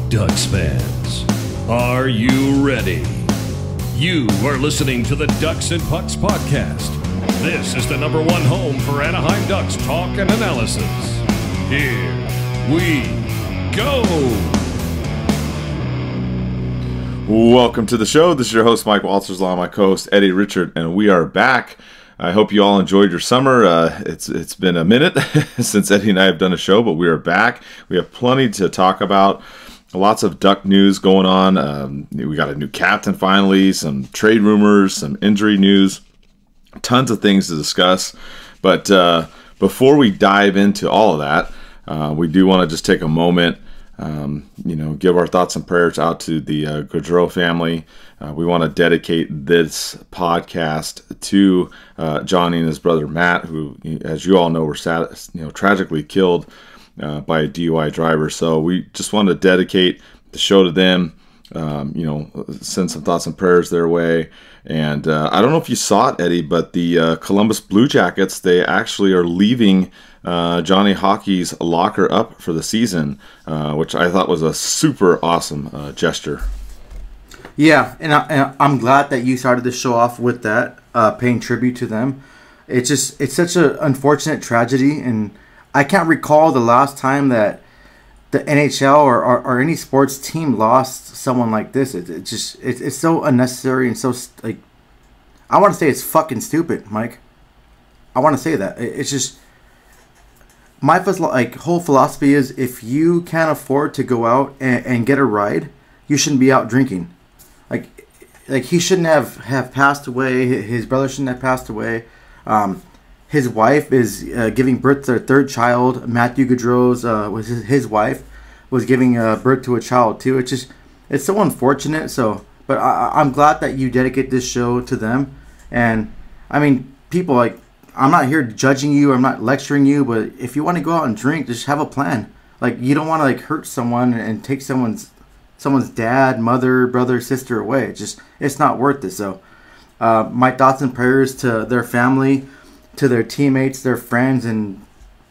Ducks fans, are you ready? You are listening to the Ducks and Pucks podcast. This is the #1 home for Anaheim Ducks talk and analysis. Here we go. Welcome to the show. This is your host, Mike Walters, along with my co-host, Eddie Richard, and we are back. I hope you all enjoyed your summer. It's been a minute since Eddie and I have done a show, but we are back. We have plenty to talk about. Lots of Duck news going on. We got a new captain finally, some trade rumors, some injury news, tons of things to discuss. But before we dive into all of that, we do want to just take a moment, give our thoughts and prayers out to the Gaudreau family. We want to dedicate this podcast to Johnny and his brother Matt, who, as you all know, were tragically killed by a DUI driver. So we just want to dedicate the show to them. Send some thoughts and prayers their way. And I don't know if you saw it, Eddie, but the Columbus Blue Jackets, they actually are leaving Johnny Hockey's locker up for the season, which I thought was a super awesome gesture. Yeah, and I'm glad that you started the show off with that, paying tribute to them. It's such an unfortunate tragedy, and I can't recall the last time that the NHL or any sports team lost someone like this. It's so unnecessary and so, like, I want to say it's fucking stupid, Mike. I want to say that. It's just, my whole philosophy is, if you can't afford to go out and get a ride, you shouldn't be out drinking. Like he shouldn't have passed away. His brother shouldn't have passed away. His wife is giving birth to their third child. Matthew Gaudreau's was his wife was giving birth to a child too. It's so unfortunate. So, but I'm glad that you dedicate this show to them. And I mean, people, like, I'm not here judging you. I'm not lecturing you. But if you want to go out and drink, just have a plan. Like, you don't want to hurt someone and take someone's dad, mother, brother, sister away. It's not worth it. So, my thoughts and prayers to their family, to their teammates, their friends, and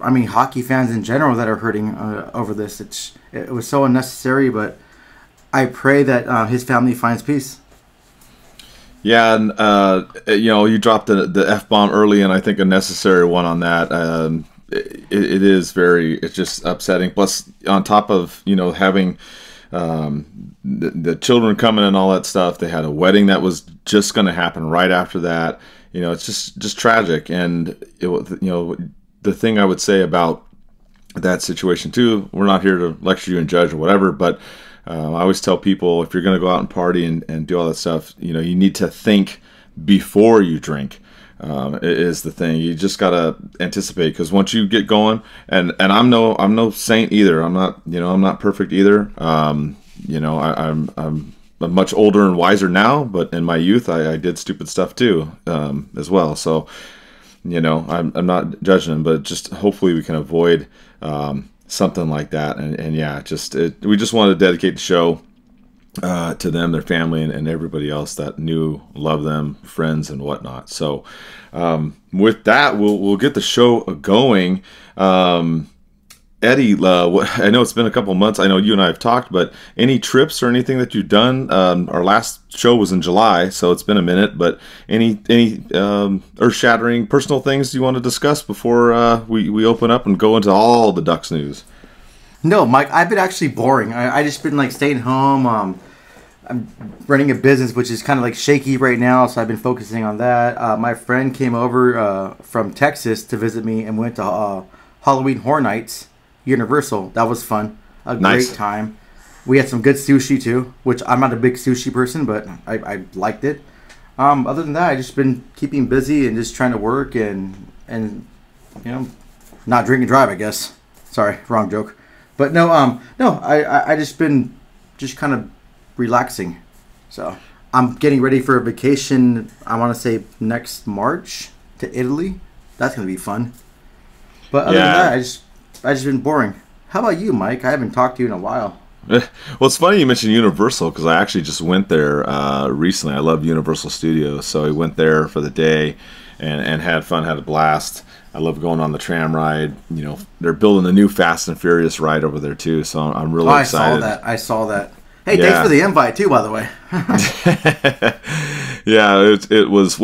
I mean hockey fans in general that are hurting over this. It was so unnecessary, but I pray that his family finds peace. Yeah, and you dropped the F-bomb early, and I think a necessary one on that. It's just upsetting. Plus, on top of having the children coming and all that stuff, they had a wedding that was just going to happen right after that. It's just tragic. And the thing I would say about that situation too, we're not here to lecture you and judge or whatever, but I always tell people, if you're going to go out and party and do all that stuff, you need to think before you drink. Is the thing. You just gotta anticipate, because once you get going, and I'm no saint either. I'm not perfect either. I'm much older and wiser now, but in my youth I did stupid stuff too, as well. So I'm not judging them, but just hopefully we can avoid something like that. And yeah, we just want to dedicate the show to them, their family, and everybody else that love them, friends and whatnot. So with that, we'll get the show going. Eddie, I know it's been a couple months. I know you and I have talked, but any trips or anything that you've done? Our last show was in July, so it's been a minute. But any earth-shattering personal things you want to discuss before we open up and go into all the Ducks news? No, Mike, I've been actually boring. I just been staying home. I'm running a business which is kind of shaky right now, so I've been focusing on that. My friend came over from Texas to visit me and went to Halloween Horror Nights, Universal. That was fun. Great time. We had some good sushi too, which I'm not a big sushi person, but I liked it. Other than that, I've just been keeping busy and just trying to work and not drink and drive, I guess. Sorry, wrong joke. But no, I just been kind of relaxing. So I'm getting ready for a vacation, I want to say next March, to Italy. That's going to be fun. But other than that, I just been boring. How about you, Mike? I haven't talked to you in a while. Well, it's funny you mentioned Universal, because I actually just went there recently. I love Universal Studios, so I went there for the day. and had fun, had a blast. I love going on the tram ride. You know, they're building the new Fast and Furious ride over there too, so I'm really excited. I saw that. Hey, thanks for the invite too, by the way. Yeah, it was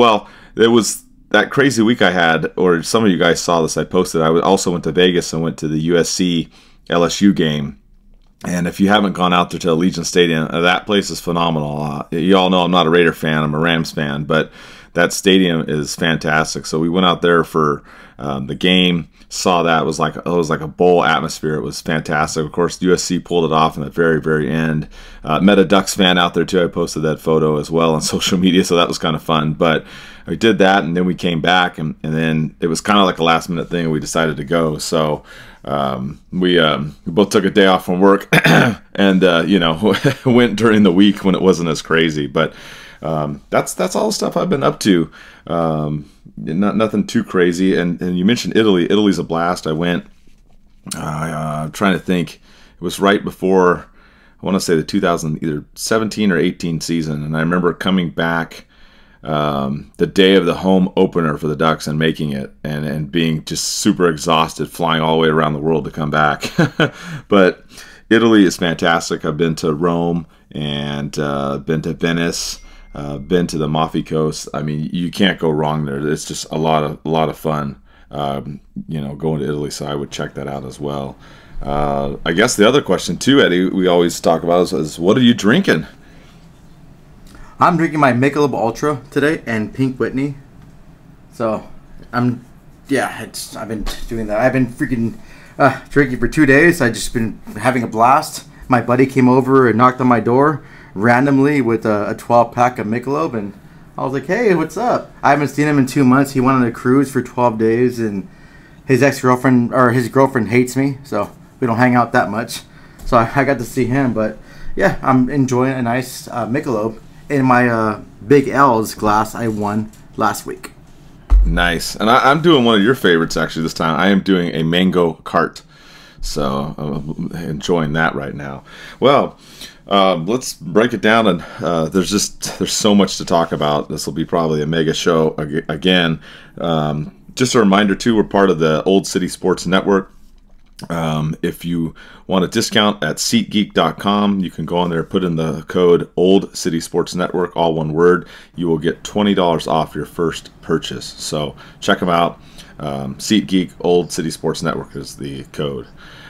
that crazy week I had, or some of you guys saw this. I posted. I also went to Vegas and went to the USC LSU game. And if you haven't gone out there to Allegiant Stadium, that place is phenomenal. You all know I'm not a Raider fan; I'm a Rams fan, but that stadium is fantastic. So we went out there for the game. Saw that. It was like a bowl atmosphere. It was fantastic. Of course, USC pulled it off in the very, very end. Met a Ducks fan out there too. I posted that photo as well on social media, so that was kind of fun. But we did that, and then we came back, and then it was kind of like a last minute thing. We decided to go. So we both took a day off from work, and went during the week when it wasn't as crazy. But that's all the stuff I've been up to. Nothing too crazy. And you mentioned Italy. Italy's a blast. I went. I'm trying to think. It was right before, I want to say, the 2017 or 18 season, and I remember coming back the day of the home opener for the Ducks and making it, and being just super exhausted, flying all the way around the world to come back. But Italy is fantastic. I've been to Rome and been to Venice. Been to the Amalfi Coast. I mean, you can't go wrong there. It's just a lot of fun, going to Italy. So I would check that out as well. I guess the other question too, Eddie, we always talk about is what are you drinking? I'm drinking my Michelob Ultra today and Pink Whitney. So I've been doing that. I've been freaking drinking for 2 days. I've just been having a blast. My buddy came over and knocked on my door randomly with a 12-pack of Michelob, and I was like, hey, what's up? I haven't seen him in 2 months. He went on a cruise for 12 days, and his girlfriend hates me, so we don't hang out that much. So I got to see him, but yeah, I'm enjoying a nice Michelob in my Big L's glass I won last week. Nice. And I'm doing one of your favorites actually this time. I am doing a mango cart. So I'm enjoying that right now. Well, let's break it down, and there's so much to talk about. This will be probably a mega show again. Just a reminder too, we're part of the Old City Sports Network. If you want a discount at SeatGeek.com, you can go on there, put in the code Old City Sports Network, all one word. You will get $20 off your first purchase. So check them out. SeatGeek, Old City Sports Network is the code.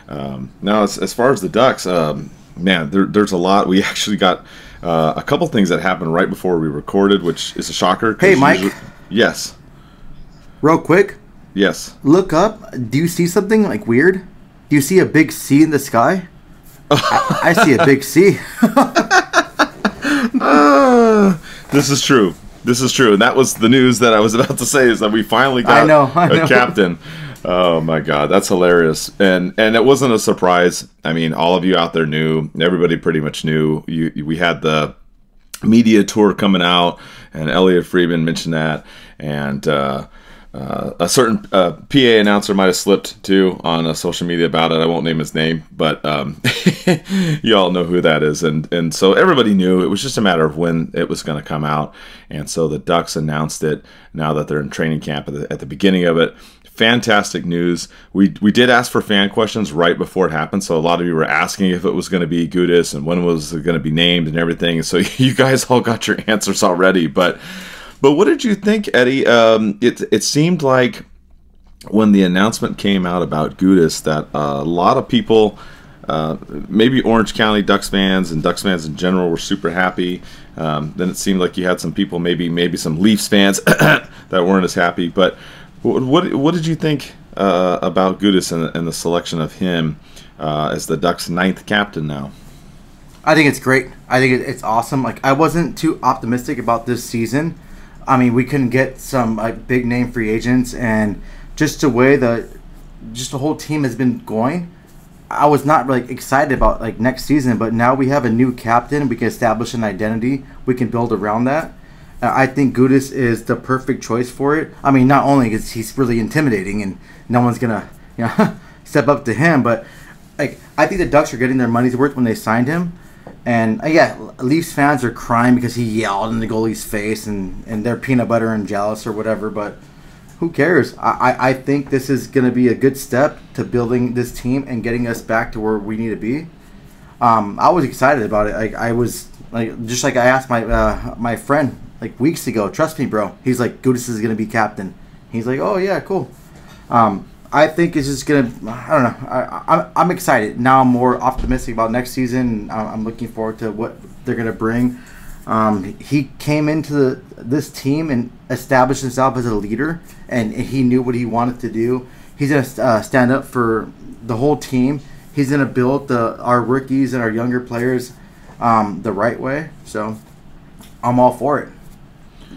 Now, as far as the Ducks, man, there's a lot. We actually got a couple things that happened right before we recorded, which is a shocker. Hey, Mike. Yes. Real quick. Yes. Look up. Do you see something like weird? Do you see a big C in the sky? I see a big C. This is true. This is true. And that was the news that I was about to say, is that we finally got a captain. Oh my God, that's hilarious. And it wasn't a surprise. I mean, all of you out there knew. Everybody pretty much knew. We had the media tour coming out, and Elliot Friedman mentioned that, and a certain PA announcer might have slipped too on social media about it. I won't name his name, but you all know who that is. And so everybody knew. It was just a matter of when it was going to come out. And so the Ducks announced it now that they're in training camp at the beginning of it. Fantastic news. We did ask for fan questions right before it happened, so a lot of you were asking if it was going to be Gudas and when was it going to be named and everything. So you guys all got your answers already. But what did you think, Eddie? It seemed like when the announcement came out about Gudas that a lot of people, maybe Orange County Ducks fans and Ducks fans in general, were super happy. Then it seemed like you had some people, maybe some Leafs fans that weren't as happy. But what did you think about Gudas and the selection of him as the Ducks' 9th captain now? I think it's great. I think it's awesome. Like, I wasn't too optimistic about this season. I mean, we couldn't get some big name free agents, and just the way the whole team has been going, I was not really excited about next season. But now we have a new captain. We can establish an identity. We can build around that. I think Gudas is the perfect choice for it. I mean, not only because he's really intimidating and no one's gonna step up to him, but I think the Ducks are getting their money's worth when they signed him. And yeah, Leafs fans are crying because he yelled in the goalie's face, and they're peanut butter and jealous or whatever. But who cares? I think this is going to be a good step to building this team and getting us back to where we need to be. I was excited about it. I was just like I asked my friend like weeks ago. Trust me, bro. He's like, Gudas is going to be captain. He's like, oh yeah, cool. I think it's just gonna. I don't know. I'm excited now. I'm more optimistic about next season. I'm looking forward to what they're gonna bring. He came into this team and established himself as a leader, and he knew what he wanted to do. He's gonna stand up for the whole team. He's gonna build our rookies and our younger players the right way. So I'm all for it.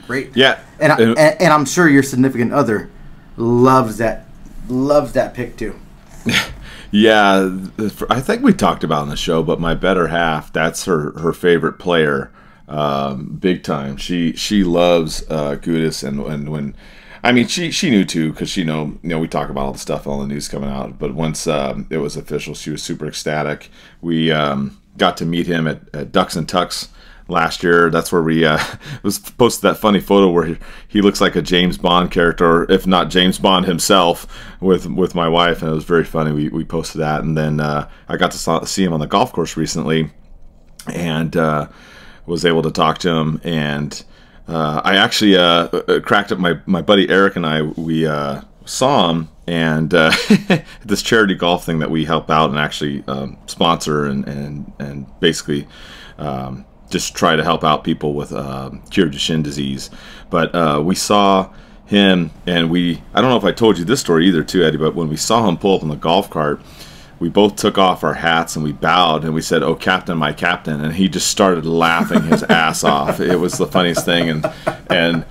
Great. Yeah, and I'm sure your significant other loves that pick too. Yeah, I think we talked about it on the show, but my better half, that's her favorite player, big time. She loves Gudas, and when I mean she knew too, because she we talk about all the stuff, all the news coming out, but once it was official, she was super ecstatic. We got to meet him at DucksNPucks last year. That's where we was posted that funny photo where he looks like a James Bond character, if not James Bond himself, with my wife, and it was very funny. We posted that, and then I got to see him on the golf course recently, and was able to talk to him, and I actually cracked up my buddy Eric and I. We saw him, and this charity golf thing that we help out and actually sponsor and basically just try to help out people with cured Duchenne disease. But we saw him, and I don't know if I told you this story either too, Eddie, but when we saw him pull up in the golf cart, we both took off our hats and we bowed and we said, "Oh, Captain, my Captain," and he just started laughing his ass off. It was the funniest thing, and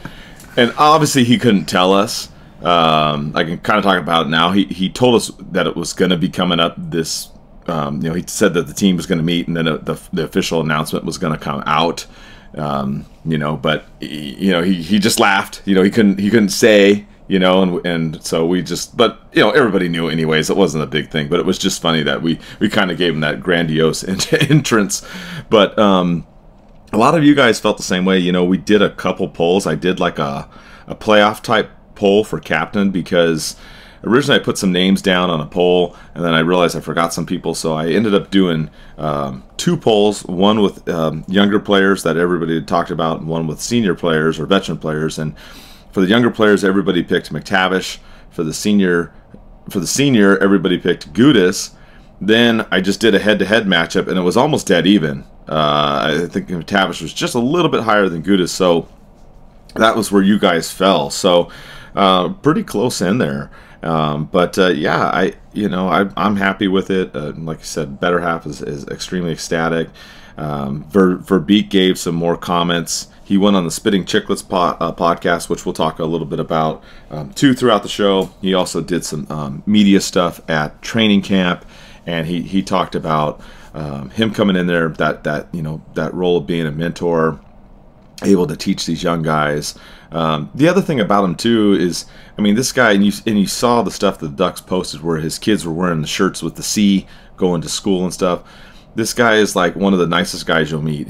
obviously he couldn't tell us. I can kind of talk about it now. He told us that it was going to be coming up this. He said that the team was going to meet, and then the official announcement was going to come out. But he just laughed. He couldn't say. And so we just, but everybody knew anyways. It wasn't a big thing, but it was just funny that we kind of gave him that grandiose entrance. But a lot of you guys felt the same way. We did a couple polls. I did like a playoff type poll for captain, because originally I put some names down on a poll, and then I realized I forgot some people, so I ended up doing 2 polls, one with younger players that everybody had talked about, and one with senior players or veteran players. And for the younger players, everybody picked McTavish. For the senior, everybody picked Gudas. Then I just did a head-to-head matchup, and it was almost dead even. I think McTavish was just a little bit higher than Gudas, so that was where you guys fell. So pretty close in there. I'm happy with it. Like I said, better half is extremely ecstatic. Verbeek gave some more comments. He went on the Spitting Chicklets podcast, which we'll talk a little bit about too throughout the show. He also did some media stuff at training camp, and he talked about him coming in there, that role of being a mentor, able to teach these young guys. The other thing about him too is, this guy, and you saw the stuff that the Ducks posted where his kids were wearing the shirts with the C going to school and stuff. This guy is like one of the nicest guys you'll meet.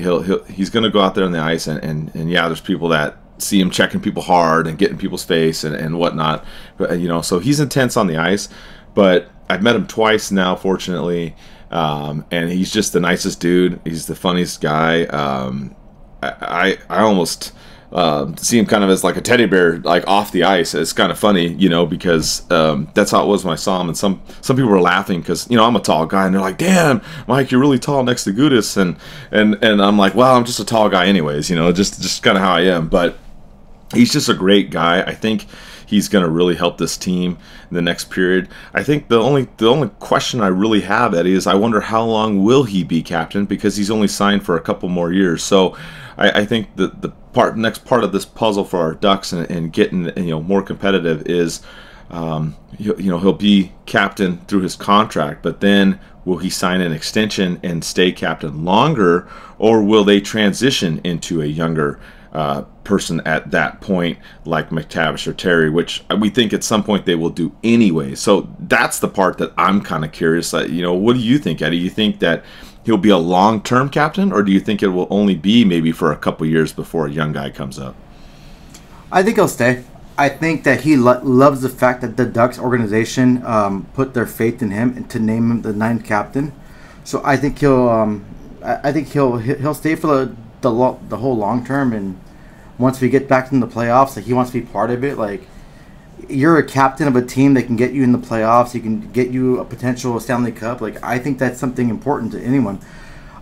He's going to go out there on the ice, and yeah, there's people that see him checking people hard and getting people's face and whatnot. But, so he's intense on the ice. But I've met him twice now, fortunately, and he's just the nicest dude. He's the funniest guy. I almost see him kind of as like a teddy bear, like off the ice. It's kind of funny, because that's how it was when I saw him. And some people were laughing because I'm a tall guy, and they're like, "Damn, Mike, you're really tall next to Gudas," and I'm like, "Well, I'm just a tall guy, anyways, just kind of how I am." But he's just a great guy. I think he's going to really help this team in the next period. I think the only question I really have, Eddie, is I wonder how long will he be captain, because he's only signed for a couple more years. So I think the next part of this puzzle for our Ducks and getting more competitive is he'll be captain through his contract, but then will he sign an extension and stay captain longer, or will they transition into a younger person at that point, like McTavish or Terry, which we think at some point they will do anyway. So that's the part that I'm kind of curious. What do you think, Eddie? Do you think that he'll be a long-term captain, or do you think it will only be maybe for a couple years before a young guy comes up? I think he'll stay. I think that he loves the fact that the Ducks organization put their faith in him and to name him the 9th captain. So I think he'll stay for the whole long term. And once we get back in the playoffs, like, he wants to be part of it. Like, you're a captain of a team that can get you in the playoffs. He can get you a potential Stanley Cup. Like, I think that's something important to anyone.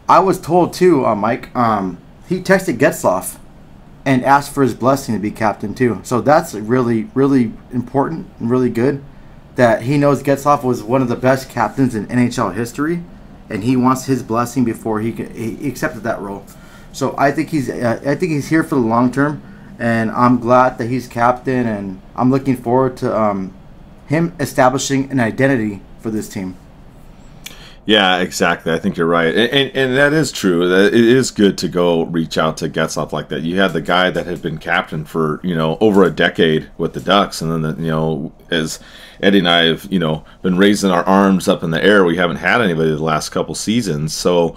I was told too, Mike. He texted Getzlaf and asked for his blessing to be captain too. So that's really, really important and really good that he knows Getzlaf was one of the best captains in NHL history, and he wants his blessing before he accepted that role. So I think he's here for the long term, and I'm glad that he's captain, and I'm looking forward to him establishing an identity for this team. Yeah, exactly. I think you're right, and that is true. It is good to go reach out to Getzlaf like that. You had the guy that had been captain for over a decade with the Ducks, and then as Eddie and I have been raising our arms up in the air, we haven't had anybody the last couple seasons. So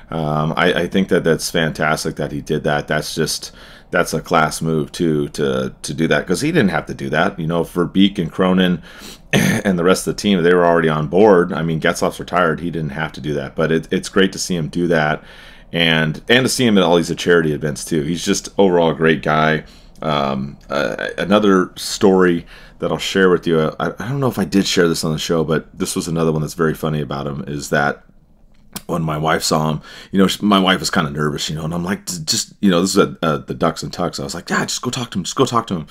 I think that's fantastic that he did that. That's a class move too to do that, because he didn't have to do that. Verbeek and Cronin and the rest of the team, they were already on board. I mean, Getzlaf's retired; he didn't have to do that. But it's great to see him do that, and to see him at all these charity events too. He's just overall a great guy. Another story that I'll share with you. I don't know if I did share this on the show, but this was another one that's very funny about him. Is that when my wife saw him, my wife was kind of nervous, and I'm like, this is at the Ducks and Tucks. I was like, yeah, just go talk to him.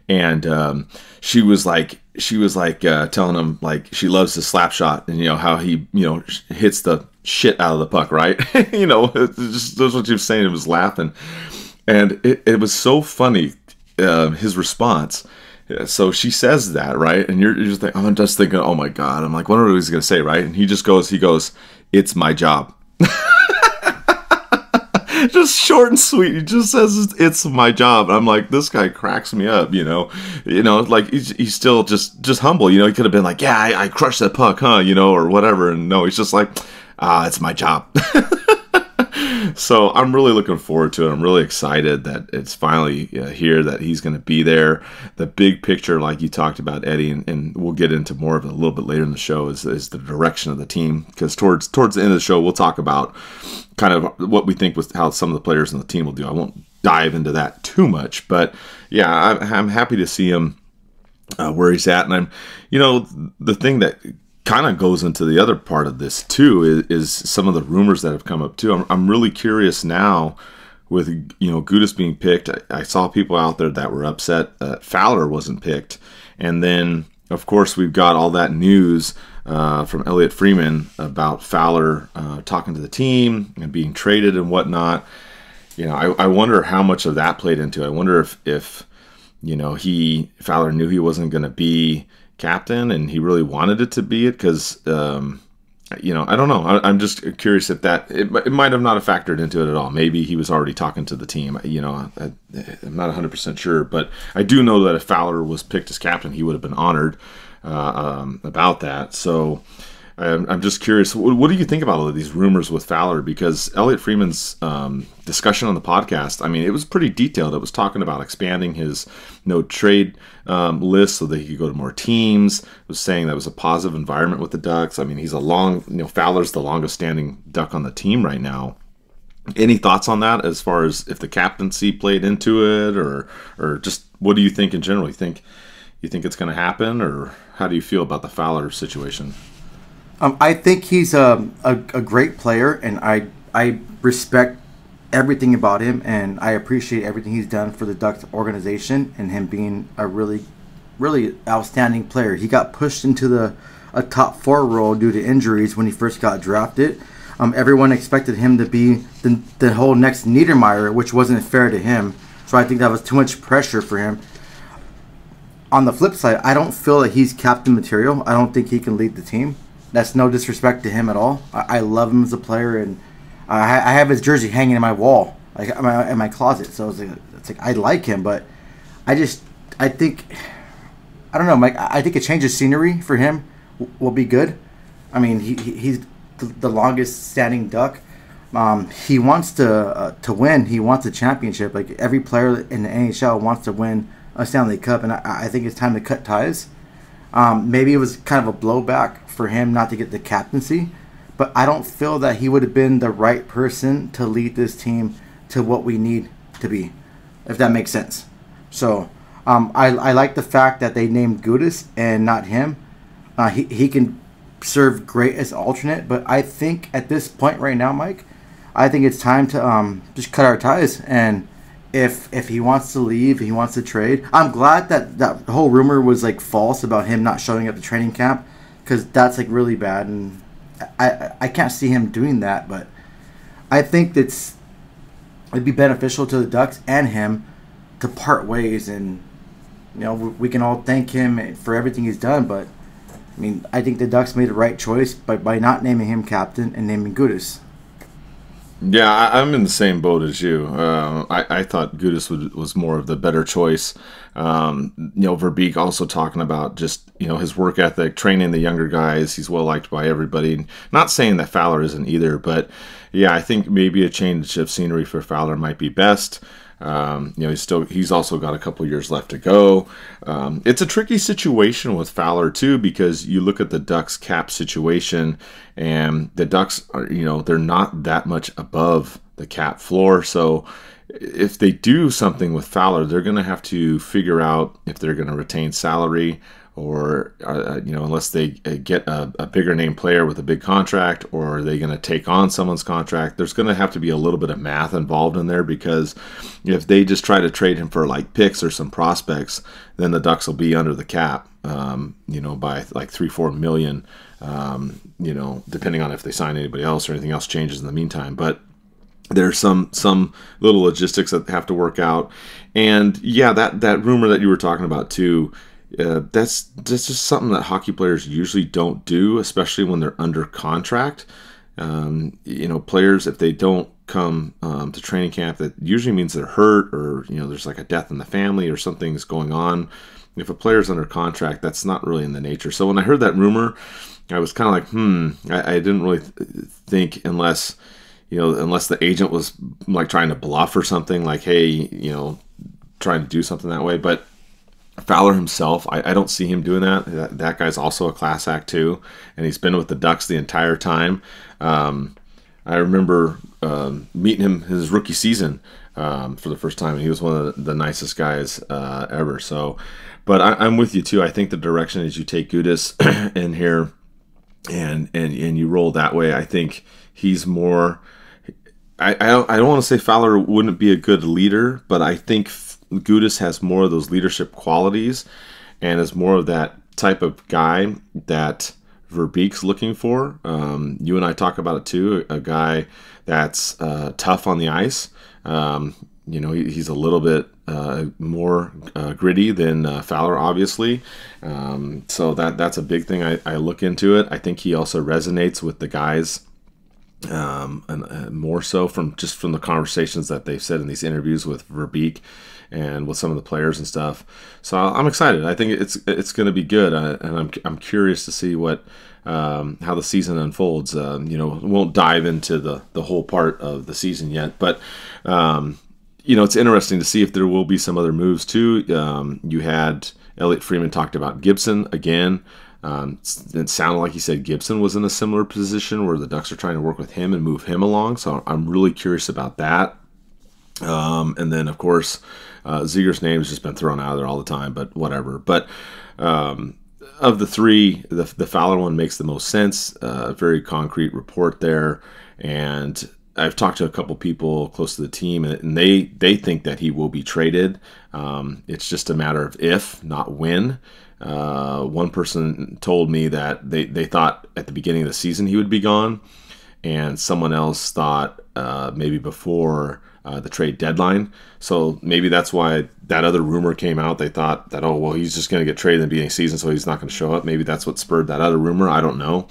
And she was like telling him like she loves his slap shot, and how he hits the shit out of the puck, right? That's what she was saying. It was laughing, and it was so funny, his response. So she says that, right? And you're just like, I'm just thinking, oh my God. I'm like, what are we going to say, right? And he goes, it's my job. Just short and sweet. He just says it's my job. And I'm like, this guy cracks me up, like he's still just humble. He could have been like, yeah, I crushed that puck, huh? Or whatever. And no, he's just like, it's my job. So I'm really looking forward to it. I'm really excited that it's finally here, that he's going to be there. The big picture, like you talked about, Eddie, and we'll get into more of it a little bit later in the show, is the direction of the team. Because towards the end of the show, we'll talk about kind of what we think was how some of the players on the team will do. I won't dive into that too much, but yeah, I'm happy to see him where he's at. And I'm, the thing that kind of goes into the other part of this too is some of the rumors that have come up too. I'm really curious now with Gudas being picked. I saw people out there that were upset that Fowler wasn't picked, and then of course we've got all that news from Elliot Freeman about Fowler talking to the team and being traded and whatnot. I wonder how much of that played into it. I wonder if Fowler knew he wasn't going to be captain and he really wanted it to be it, because I don't know. I'm just curious if it might have not have factored into it at all. Maybe he was already talking to the team. I'm not 100% sure, but I do know that if Fowler was picked as captain, he would have been honored about that. So I'm just curious. What do you think about all of these rumors with Fowler? Because Elliot Freeman's discussion on the podcast, I mean, it was pretty detailed. It was talking about expanding his trade list so that he could go to more teams. It was saying that was a positive environment with the Ducks. I mean, he's Fowler's the longest standing Duck on the team right now. Any thoughts on that as far as if the captaincy played into it, or just what do you think in general? You think it's going to happen, or how do you feel about the Fowler situation? I think he's a great player, and I respect everything about him, and I appreciate everything he's done for the Ducks organization, and him being a really, really outstanding player. He got pushed into a top 4 role due to injuries when he first got drafted. Everyone expected him to be the whole next Niedermeyer, which wasn't fair to him. So I think that was too much pressure for him. On the flip side, I don't feel that he's captain material. I don't think he can lead the team. That's no disrespect to him at all. I love him as a player, and I have his jersey hanging in my wall, like in my closet. So it's like I like him, but I think I don't know, Mike. I think a change of scenery for him will be good. I mean, he's the longest standing Duck. He wants to win. He wants a championship. Like every player in the NHL wants to win a Stanley Cup, and I think it's time to cut ties. Maybe it was kind of a blowback for him not to get the captaincy, but I don't feel that he would have been the right person to lead this team to what we need to be, if that makes sense. So I like the fact that they named Gudas and not him. He can serve great as alternate, but I think at this point right now, Mike, I think it's time to just cut our ties. And if he wants to leave, he wants to trade. I'm glad that whole rumor was like false about him not showing up to training camp, because that's like really bad, and I can't see him doing that. But I think it'd be beneficial to the Ducks and him to part ways, and we can all thank him for everything he's done. But I mean, I think the Ducks made the right choice by not naming him captain and naming Gudas. Yeah, I'm in the same boat as you. I thought Gudas was more of the better choice. Verbeek also talking about just his work ethic, training the younger guys. He's well liked by everybody. Not saying that Fowler isn't either, but yeah, I think maybe a change of scenery for Fowler might be best. He's also got a couple years left to go. It's a tricky situation with Fowler too, because you look at the Ducks cap situation, and the Ducks are, they're not that much above the cap floor. So if they do something with Fowler, they're going to have to figure out if they're going to retain salary, or unless they get a bigger name player with a big contract, or are they going to take on someone's contract? There's going to have to be a little bit of math involved in there, because if they just try to trade him for like picks or some prospects, then the Ducks will be under the cap, by like 3-4 million, depending on if they sign anybody else or anything else changes in the meantime. But there's some little logistics that have to work out. And yeah, that rumor that you were talking about too, that's just something that hockey players usually don't do, especially when they're under contract. Players, if they don't come to training camp, that usually means they're hurt, or there's like a death in the family or something's going on. If a player's under contract, that's not really in the nature. So when I heard that rumor, I was kind of like, I didn't really think, unless the agent was like trying to bluff or something, like, hey, trying to do something that way. But Fowler himself, I don't see him doing that. That guy's also a class act too, and he's been with the Ducks the entire time. I remember meeting him his rookie season for the first time, and he was one of the nicest guys ever. So, but I'm with you too. I think the direction is you take Gudas in here, and you roll that way. I think he's more. I don't want to say Fowler wouldn't be a good leader, but I think Gudas has more of those leadership qualities, and is more of that type of guy that Verbeek's looking for. You and I talk about it too. A guy that's tough on the ice. He's a little bit more gritty than Fowler, obviously. So that's a big thing. I look into it. I think he also resonates with the guys. And more so from the conversations that they've said in these interviews with Verbeek and with some of the players and stuff. So I'm excited. I think it's going to be good, and I'm curious to see what how the season unfolds. We won't dive into the whole part of the season yet, but it's interesting to see if there will be some other moves too. You had Elliot Freeman talked about Gibson again. It sounded like he said Gibson was in a similar position where the Ducks are trying to work with him and move him along. So I'm really curious about that. And then, of course, Ziger's name has just been thrown out of there all the time, but whatever. But of the three, the Fowler one makes the most sense. Very concrete report there. And I've talked to a couple people close to the team, and they think that he will be traded. It's just a matter of if, not when. One person told me that they thought at the beginning of the season he would be gone, and someone else thought maybe before the trade deadline. So maybe that's why that other rumor came out. They thought that, oh, well, he's just going to get traded in the beginning of the season, so he's not going to show up. Maybe that's what spurred that other rumor. I don't know.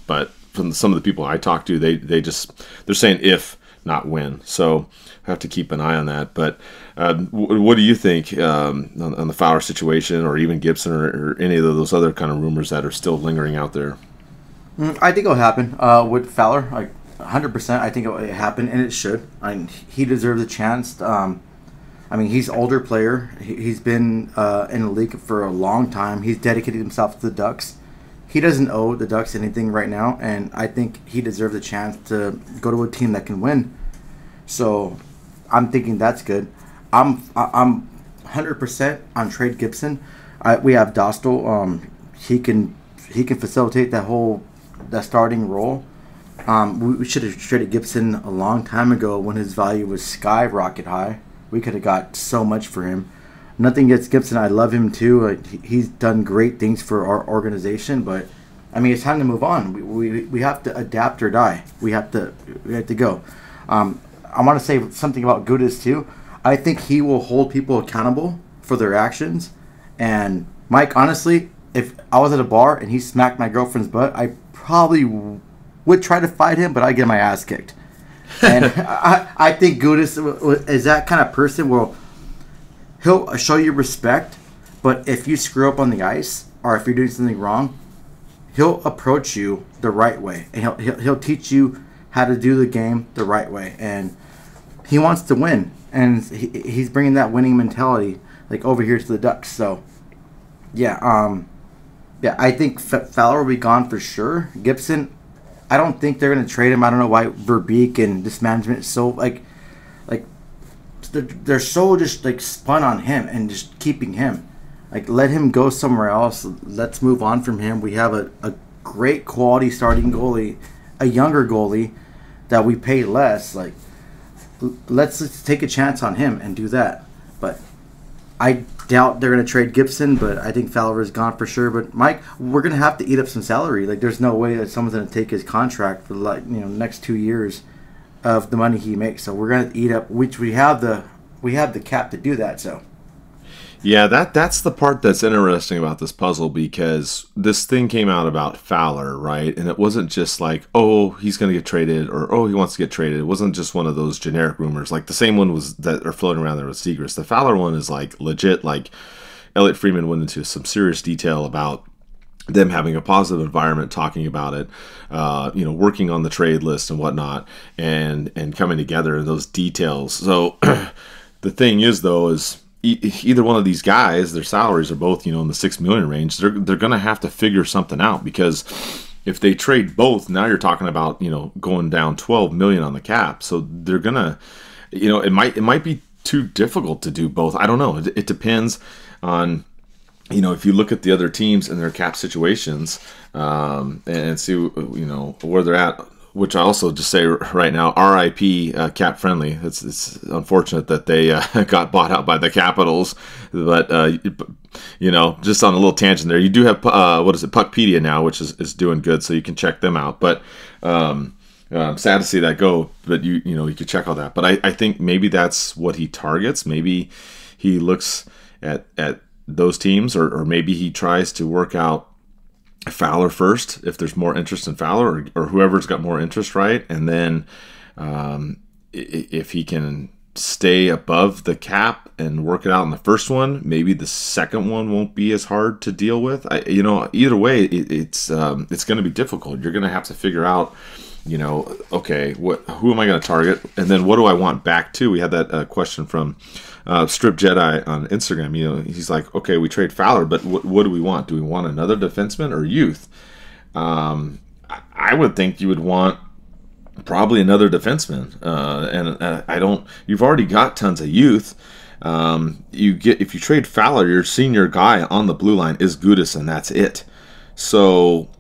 But from some of the people I talked to, they're saying if, not when. So I have to keep an eye on that. But what do you think on the Fowler situation, or even Gibson, or any of those other kind of rumors that are still lingering out there? I think it'll happen with Fowler. Like 100%. I think it will happen, and it should. He deserves a chance. I mean, he's an older player. He's been in the league for a long time. He's dedicated himself to the Ducks. He doesn't owe the Ducks anything right now, and I think he deserves a chance to go to a team that can win. So I'm thinking that's good. I'm 100% on trade Gibson. We have Dostal. He can facilitate that starting role. We should have traded Gibson a long time ago when his value was skyrocket high. We could have got so much for him. Nothing against Gibson. I love him too. He's done great things for our organization, but I mean, it's time to move on. We have to adapt or die. We have to go. I want to say something about Gudas too. I think he will hold people accountable for their actions. And Mike, honestly, if I was at a bar and he smacked my girlfriend's butt, I probably would try to fight him, but I'd get my ass kicked. And I think Gudas is that kind of person where he'll show you respect, but if you screw up on the ice or if you're doing something wrong, he'll approach you the right way, and he'll teach you how to do the game the right way. And he wants to win, and he's bringing that winning mentality like over here to the Ducks. So yeah, I think Fowler will be gone for sure. Gibson, I don't think they're going to trade him. I don't know why Verbeek and this management is so like they're so just like spun on him and just keeping him. Like, let him go somewhere else. Let's move on from him. We have a great quality starting goalie, a younger goalie that we pay less. Like, let's take a chance on him and do that. But I doubt they're going to trade Gibson, but I think Fowler is gone for sure. But Mike, we're going to have to eat up some salary. Like, there's no way that someone's going to take his contract for the next 2 years of the money he makes. So we're going to eat up, which we have the cap to do that. So. Yeah, that's the part that's interesting about this puzzle, because this thing came out about Fowler, right? And it wasn't just like, oh, he's going to get traded, or oh, he wants to get traded. It wasn't just one of those generic rumors. Like the same one was that are floating around there with Seagrass. The Fowler one is like legit. Like Elliot Freeman went into some serious detail about them having a positive environment, talking about it, working on the trade list and whatnot, and coming together in those details. So the thing is, though, is either one of these guys, their salaries are both, in the $6 million range. They're going to have to figure something out, because if they trade both, now you're talking about, going down $12 million on the cap. So they're going to, it might be too difficult to do both. I don't know. It depends on, if you look at the other teams and their cap situations, and see, where they're at. Which I also just say right now, RIP Cap Friendly. It's unfortunate that they got bought out by the Capitals, but just on a little tangent there, you do have Puckpedia now, which is doing good, so you can check them out. But sad to see that go, but you could check all that. But I think maybe that's what he targets. Maybe he looks at those teams, or maybe he tries to work out Fowler first, if there's more interest in Fowler, or whoever's got more interest, right? And then if he can stay above the cap and work it out in the first one, maybe the second one won't be as hard to deal with. Either way, it's going to be difficult. You're going to have to figure out, okay, who am I going to target, and then what do I want back to? We had that question from Strip Jedi on Instagram. He's like, okay, we trade Fowler, but what do we want? Do we want another defenseman or youth? I would think you would want probably another defenseman, and you've already got tons of youth. If you trade Fowler, your senior guy on the blue line is Gudas, and that's it. So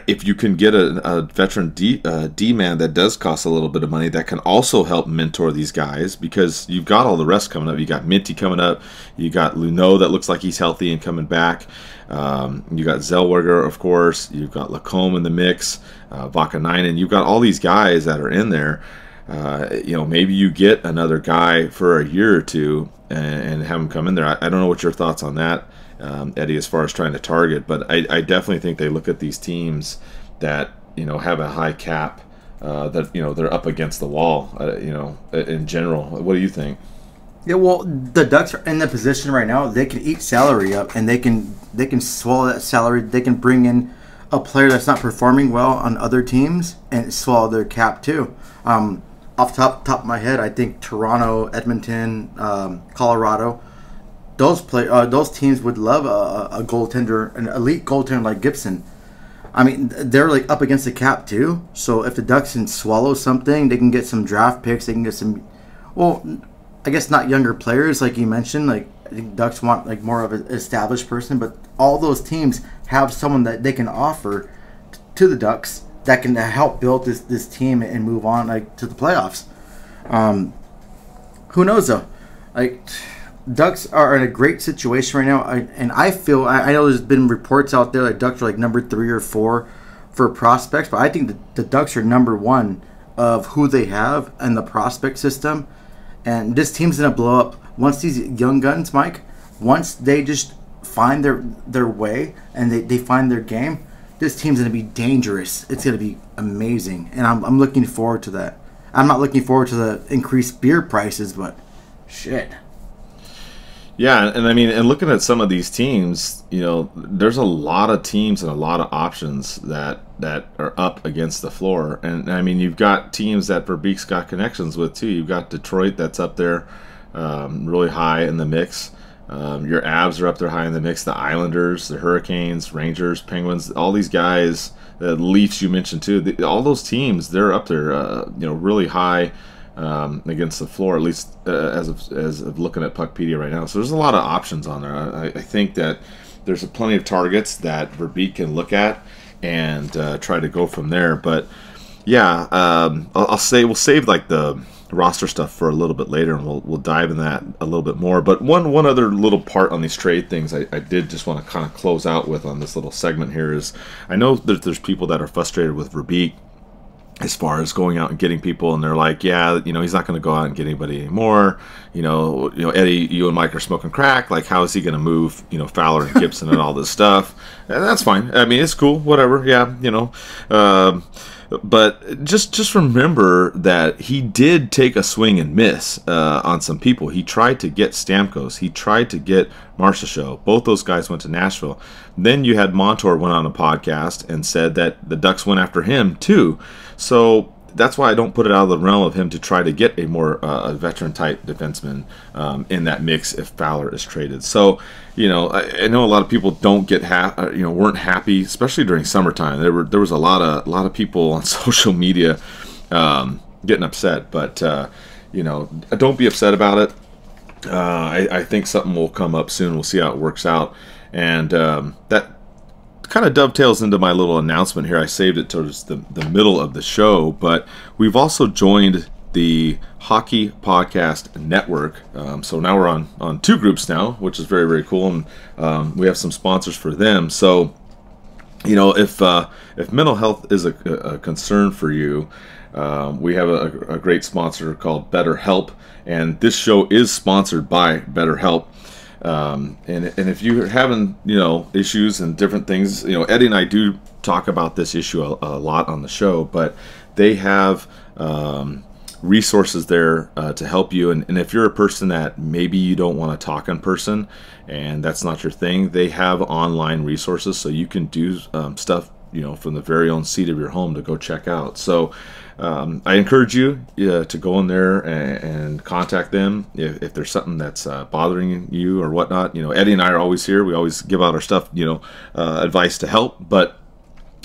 if you can get a veteran D-man that does cost a little bit of money, that can also help mentor these guys, because you've got all the rest coming up. You got Minty coming up. You got Luneau that looks like he's healthy and coming back. You got Zellweger, of course. You've got Lacombe in the mix. Vakanainen. You've got all these guys that are in there. Maybe you get another guy for a year or two and have him come in there. I don't know what your thoughts on that, Eddie, as far as trying to target, but I definitely think they look at these teams that have a high cap, that they're up against the wall. In general, what do you think? Yeah, well, the Ducks are in the position right now. They can eat salary up, and they can swallow that salary. They can bring in a player that's not performing well on other teams and swallow their cap too. off top of my head, I think Toronto, Edmonton, Colorado, those teams would love a goaltender, an elite goaltender like Gibson. I mean, they're like up against the cap too. So if the Ducks can swallow something, they can get some draft picks. They can get some, well, I guess not younger players like you mentioned. Like I think Ducks want like more of an established person, but all those teams have someone that they can offer to the Ducks that can help build this team and move on like to the playoffs. Who knows though? Like Ducks are in a great situation right now, and I feel I know there's been reports out there that Ducks are like number 3 or 4 for prospects, but I think the Ducks are number 1 of who they have in the prospect system, and this team's gonna blow up once these young guns, Mike. Once they just find their way and they find their game, this team's gonna be dangerous. It's gonna be amazing, and I'm looking forward to that. I'm not looking forward to the increased beer prices, but shit. Yeah, and I mean, and looking at some of these teams, you know, there's a lot of teams and a lot of options that are up against the floor. And I mean, you've got teams that Verbeek's got connections with too. You've got Detroit that's up there really high in the mix. Your Avs are up there high in the mix. The Islanders, the Hurricanes, Rangers, Penguins, all these guys, the Leafs you mentioned too. All those teams, they're up there, you know, really high against the floor, at least as of looking at Puckpedia right now. So there's a lot of options on there. I think that there's plenty of targets that Verbeek can look at and try to go from there. But yeah, I'll say we'll save like the roster stuff for a little bit later, and we'll dive in that a little bit more. But one other little part on these trade things I did just want to kind of close out with on this little segment here is I know that there's people that are frustrated with Verbeek as far as going out and getting people, and they're like, yeah, you know, he's not going to go out and get anybody anymore. You know, Eddie, you and Mike are smoking crack. Like, how is he going to move, you know, Fowler and Gibson and all this stuff? And that's fine. I mean, it's cool, whatever. Yeah, you know. But just remember that he did take a swing and miss on some people. He tried to get Stamkos. He tried to get Marchessault. Both those guys went to Nashville. Then you had Montour went on a podcast and said that the Ducks went after him too. So that's why I don't put it out of the realm of him to try to get a more veteran-type defenseman in that mix if Fowler is traded. So, you know, I know a lot of people don't get weren't happy, especially during summertime. There was a lot of people on social media getting upset, but you know, don't be upset about it. I think something will come up soon. We'll see how it works out, and that kind of dovetails into my little announcement here. I saved it towards the middle of the show, but we've also joined the Hockey Podcast Network. So now we're on 2 groups now, which is very, very cool, and we have some sponsors for them. So, you know, if mental health is a concern for you, we have a great sponsor called BetterHelp, and this show is sponsored by BetterHelp. And if you're having, you know, issues and different things, you know, Eddie and I do talk about this issue a lot on the show, but they have resources there to help you. And if you're a person that maybe you don't want to talk in person and that's not your thing, they have online resources so you can do stuff, you know, from the very own seat of your home to go check out. So I encourage you to go in there and contact them if there's something that's bothering you or whatnot. You know, Eddie and I are always here. We always give out our stuff, you know, advice to help. But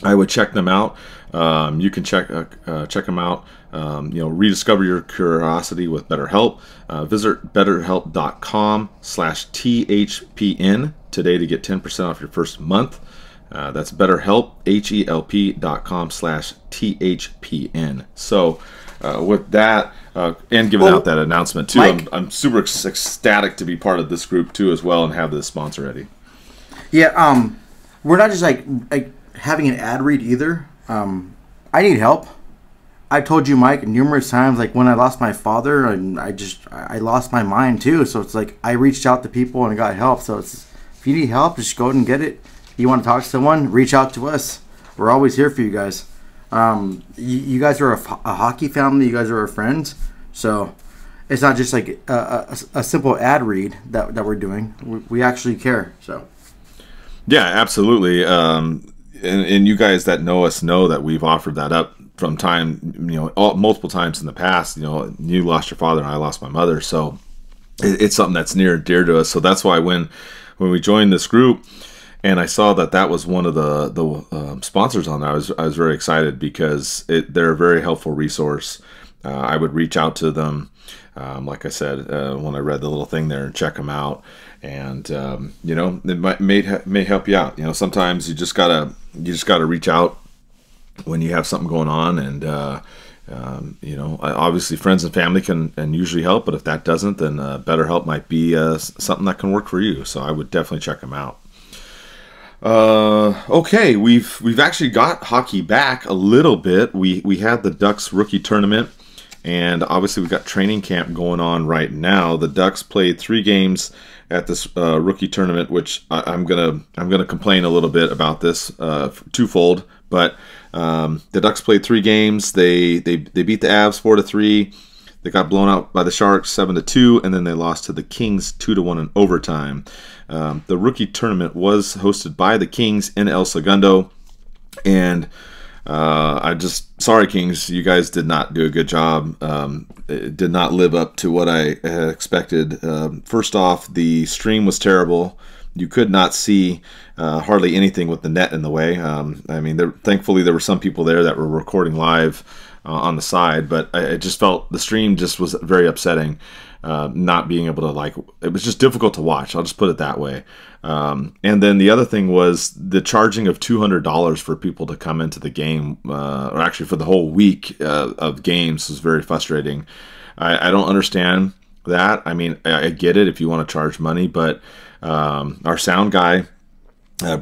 I would check them out. You can check them out. You know, rediscover your curiosity with BetterHelp. Visit BetterHelp.com/THPN today to get 10% off your first month. That's BetterHelp, HELP.com/THPN. So with that, and giving out that announcement too, Mike, I'm super ecstatic to be part of this group too as well and have this sponsor ready. Yeah, we're not just like having an ad read either. I need help. I told you, Mike, numerous times, like when I lost my father, and I lost my mind too. So it's like I reached out to people and I got help. So it's, if you need help, just go ahead and get it. You want to talk to someone, reach out to us. We're always here for you guys. You guys are a hockey family. You guys are our friends. So it's not just like a simple ad read that we're doing. We actually care. So yeah, absolutely. And you guys that know us know that we've offered that up from time, multiple times in the past. You lost your father and I lost my mother, so it's something that's near and dear to us. So that's why when we joined this group and I saw that was one of the sponsors on there, I was very excited because they're a very helpful resource. I would reach out to them, like I said, when I read the little thing there, and check them out. And it may help you out. Sometimes you just gotta reach out when you have something going on, and obviously friends and family can usually help, but if that doesn't, then BetterHelp might be something that can work for you. So I would definitely check them out. Okay, we've actually got hockey back a little bit. We had the Ducks rookie tournament, and obviously we've got training camp going on right now. The Ducks played 3 games at this rookie tournament, which I'm gonna complain a little bit about this twofold. But the Ducks played 3 games. They beat the Avs 4-3. They got blown out by the Sharks 7-2, and then they lost to the Kings 2-1 in overtime. The rookie tournament was hosted by the Kings in El Segundo, and sorry Kings, you guys did not do a good job. It did not live up to what I had expected. First off, the stream was terrible. You could not see hardly anything with the net in the way. Thankfully there were some people there that were recording live on the side, but I just felt the stream just was very upsetting. Not being able to it was just difficult to watch. I'll just put it that way. And then the other thing was the charging of $200 for people to come into the game, or actually for the whole week of games, was very frustrating. I don't understand that. I get it if you want to charge money, but our sound guy,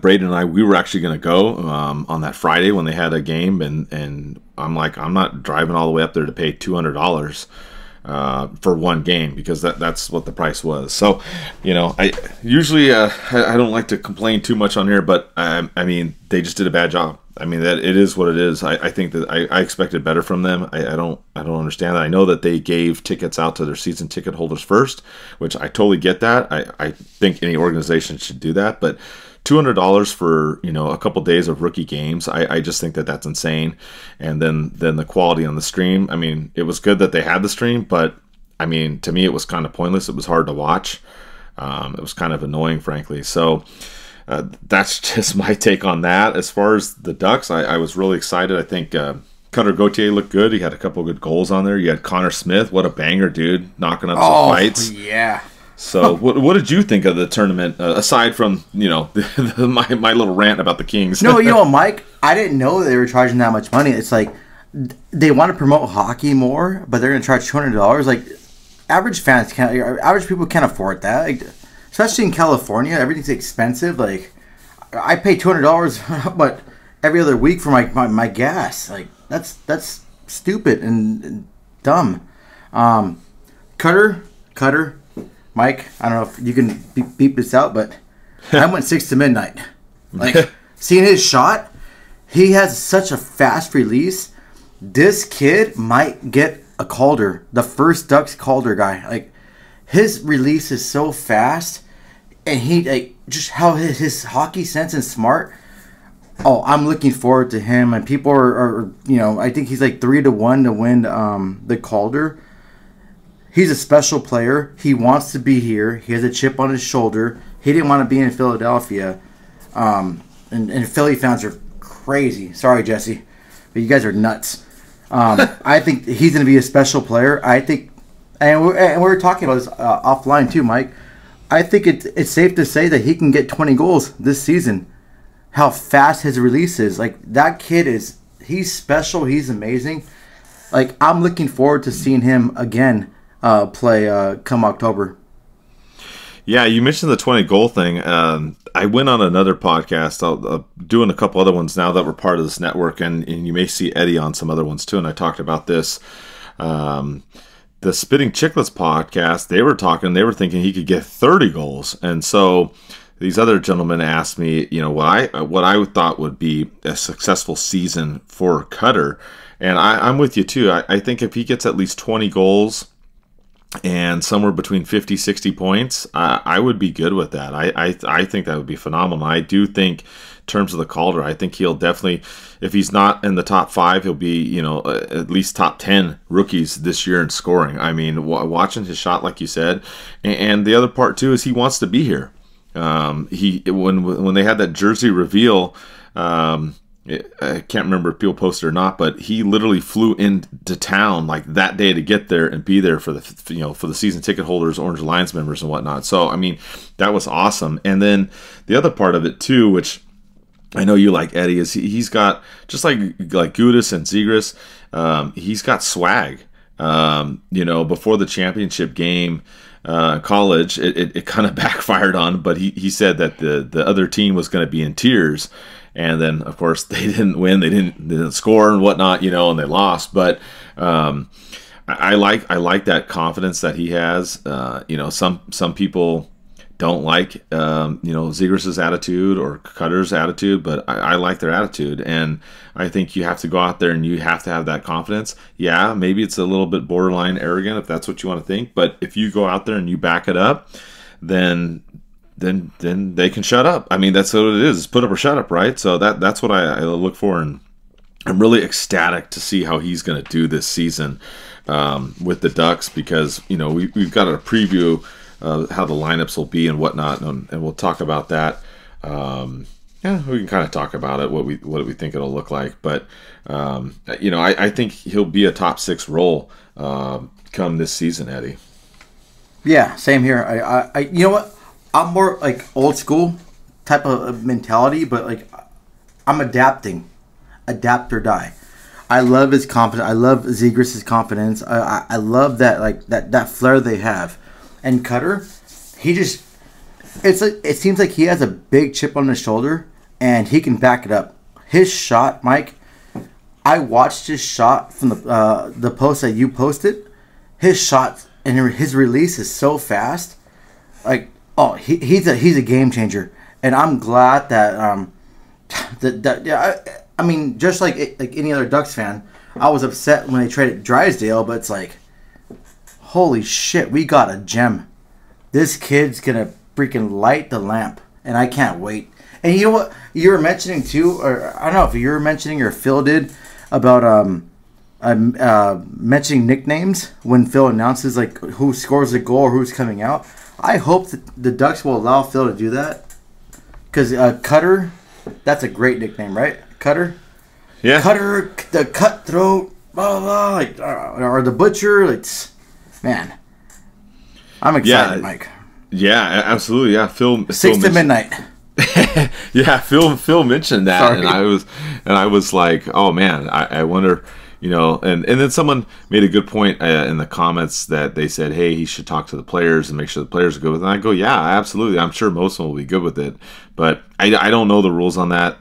Braden and I, we were actually going to go on that Friday when they had a game, and I'm like, I'm not driving all the way up there to pay $200 for one game, because that's what the price was. So, I usually I don't like to complain too much on here, but they just did a bad job. That it is what it is. I think that I expected better from them. I don't understand that. I know that they gave tickets out to their season ticket holders first, which I totally get that. I think any organization should do that, but $200 for a couple days of rookie games, I just think that that's insane. And then the quality on the stream, it was good that they had the stream, but to me it was kind of pointless. It was hard to watch. It was kind of annoying, frankly. So that's just my take on that. As far as the Ducks, I was really excited. I think Cutter Gauthier looked good. He had a couple good goals on there. You had Connor Smith, what a banger, dude, knocking up some fights. Yeah. So what did you think of the tournament, aside from my little rant about the Kings? No, Mike, I didn't know they were charging that much money. It's like they want to promote hockey more, but they're going to charge $200. Like, average people can't afford that. Like, especially in California, everything's expensive. Like, I pay $200, but every other week for my gas. Like, that's stupid and dumb. Cutter. Mike, I don't know if you can beep this out, but I went 6 to midnight. Like, seeing his shot, he has such a fast release. This kid might get a Calder, the first Ducks Calder guy. Like, his release is so fast, and he just how his hockey sense and smart. Oh, I'm looking forward to him. And people are I think he's like 3-1 to win the Calder. He's a special player. He wants to be here. He has a chip on his shoulder. He didn't want to be in Philadelphia. And Philly fans are crazy. Sorry, Jesse, but you guys are nuts. I think he's going to be a special player. I think, and we were talking about this offline too, Mike. I think it's safe to say that he can get 20 goals this season. How fast his release is. Like, that kid he's special. He's amazing. Like, I'm looking forward to seeing him again play come October. Yeah, you mentioned the 20 goal thing. I went on another podcast. I'll doing a couple other ones now that were part of this network, and you may see Eddie on some other ones too. And I talked about this. The Spitting Chicklets podcast, they were thinking he could get 30 goals. And so these other gentlemen asked me, what I thought would be a successful season for Cutter. And I'm with you too. I think if he gets at least 20 goals and somewhere between 50, 60 points, I would be good with that. I think that would be phenomenal. I do think terms of the Calder. I think he'll definitely, if he's not in the top 5, he'll be, at least top 10 rookies this year in scoring. I mean, watching his shot, like you said, and the other part too is he wants to be here. When they had that jersey reveal, I can't remember if people posted or not, but he literally flew into town like that day to get there and be there for the season ticket holders, Orange Alliance members, and whatnot. So I mean, that was awesome. And then the other part of it too, which I know you like, Eddie, is he's got, just like Gudas and Zegras, he's got swag. Before the championship game, college, it kind of backfired on, but he said that the other team was going to be in tears. And then, of course, they didn't win. They didn't score and whatnot, and they lost. But I like that confidence that he has. Some people don't like Zegras' attitude or Cutter's attitude, but I like their attitude. And I think you have to go out there and you have to have that confidence. Yeah, maybe it's a little bit borderline arrogant if that's what you want to think. But if you go out there and you back it up, then they can shut up. I mean, that's what it is. It's put up or shut up, right? So that's what I look for, and I'm really ecstatic to see how he's going to do this season with the Ducks, because we've got a preview of how the lineups will be and whatnot, and we'll talk about that. We can kind of talk about it, what we think it'll look like, but I think he'll be a top 6 role come this season, Eddie. Yeah, same here. I you know what? I'm more like old school type of mentality, but like I'm adapting, adapt or die. I love his confidence. I love Zegras' confidence. I love that flair they have. And Cutter, it seems like he has a big chip on his shoulder, and he can back it up. His shot, Mike, I watched his shot from the post that you posted. His shot and his release is so fast, like. Oh, he's a game changer, and I'm glad that I mean, just like any other Ducks fan, I was upset when they traded Drysdale, but it's like, holy shit, we got a gem. This kid's gonna freaking light the lamp, and I can't wait. And you know what you were mentioning too, or I don't know if you were mentioning or Phil did about mentioning nicknames when Phil announces like who scores a goal or who's coming out. I hope that the Ducks will allow Phil to do that, because Cutter, that's a great nickname, right? Cutter? Yeah. Cutter, the cutthroat, blah, blah, blah, or the butcher. Man, I'm excited, Mike. Yeah, absolutely. Yeah, Phil. 6 to midnight. Yeah, Phil mentioned that, Sorry. and I was like, oh man, I wonder. And then someone made a good point in the comments that they said, hey, he should talk to the players and make sure the players are good with it. And I go, yeah, absolutely. I'm sure most of them will be good with it. But I don't know the rules on that.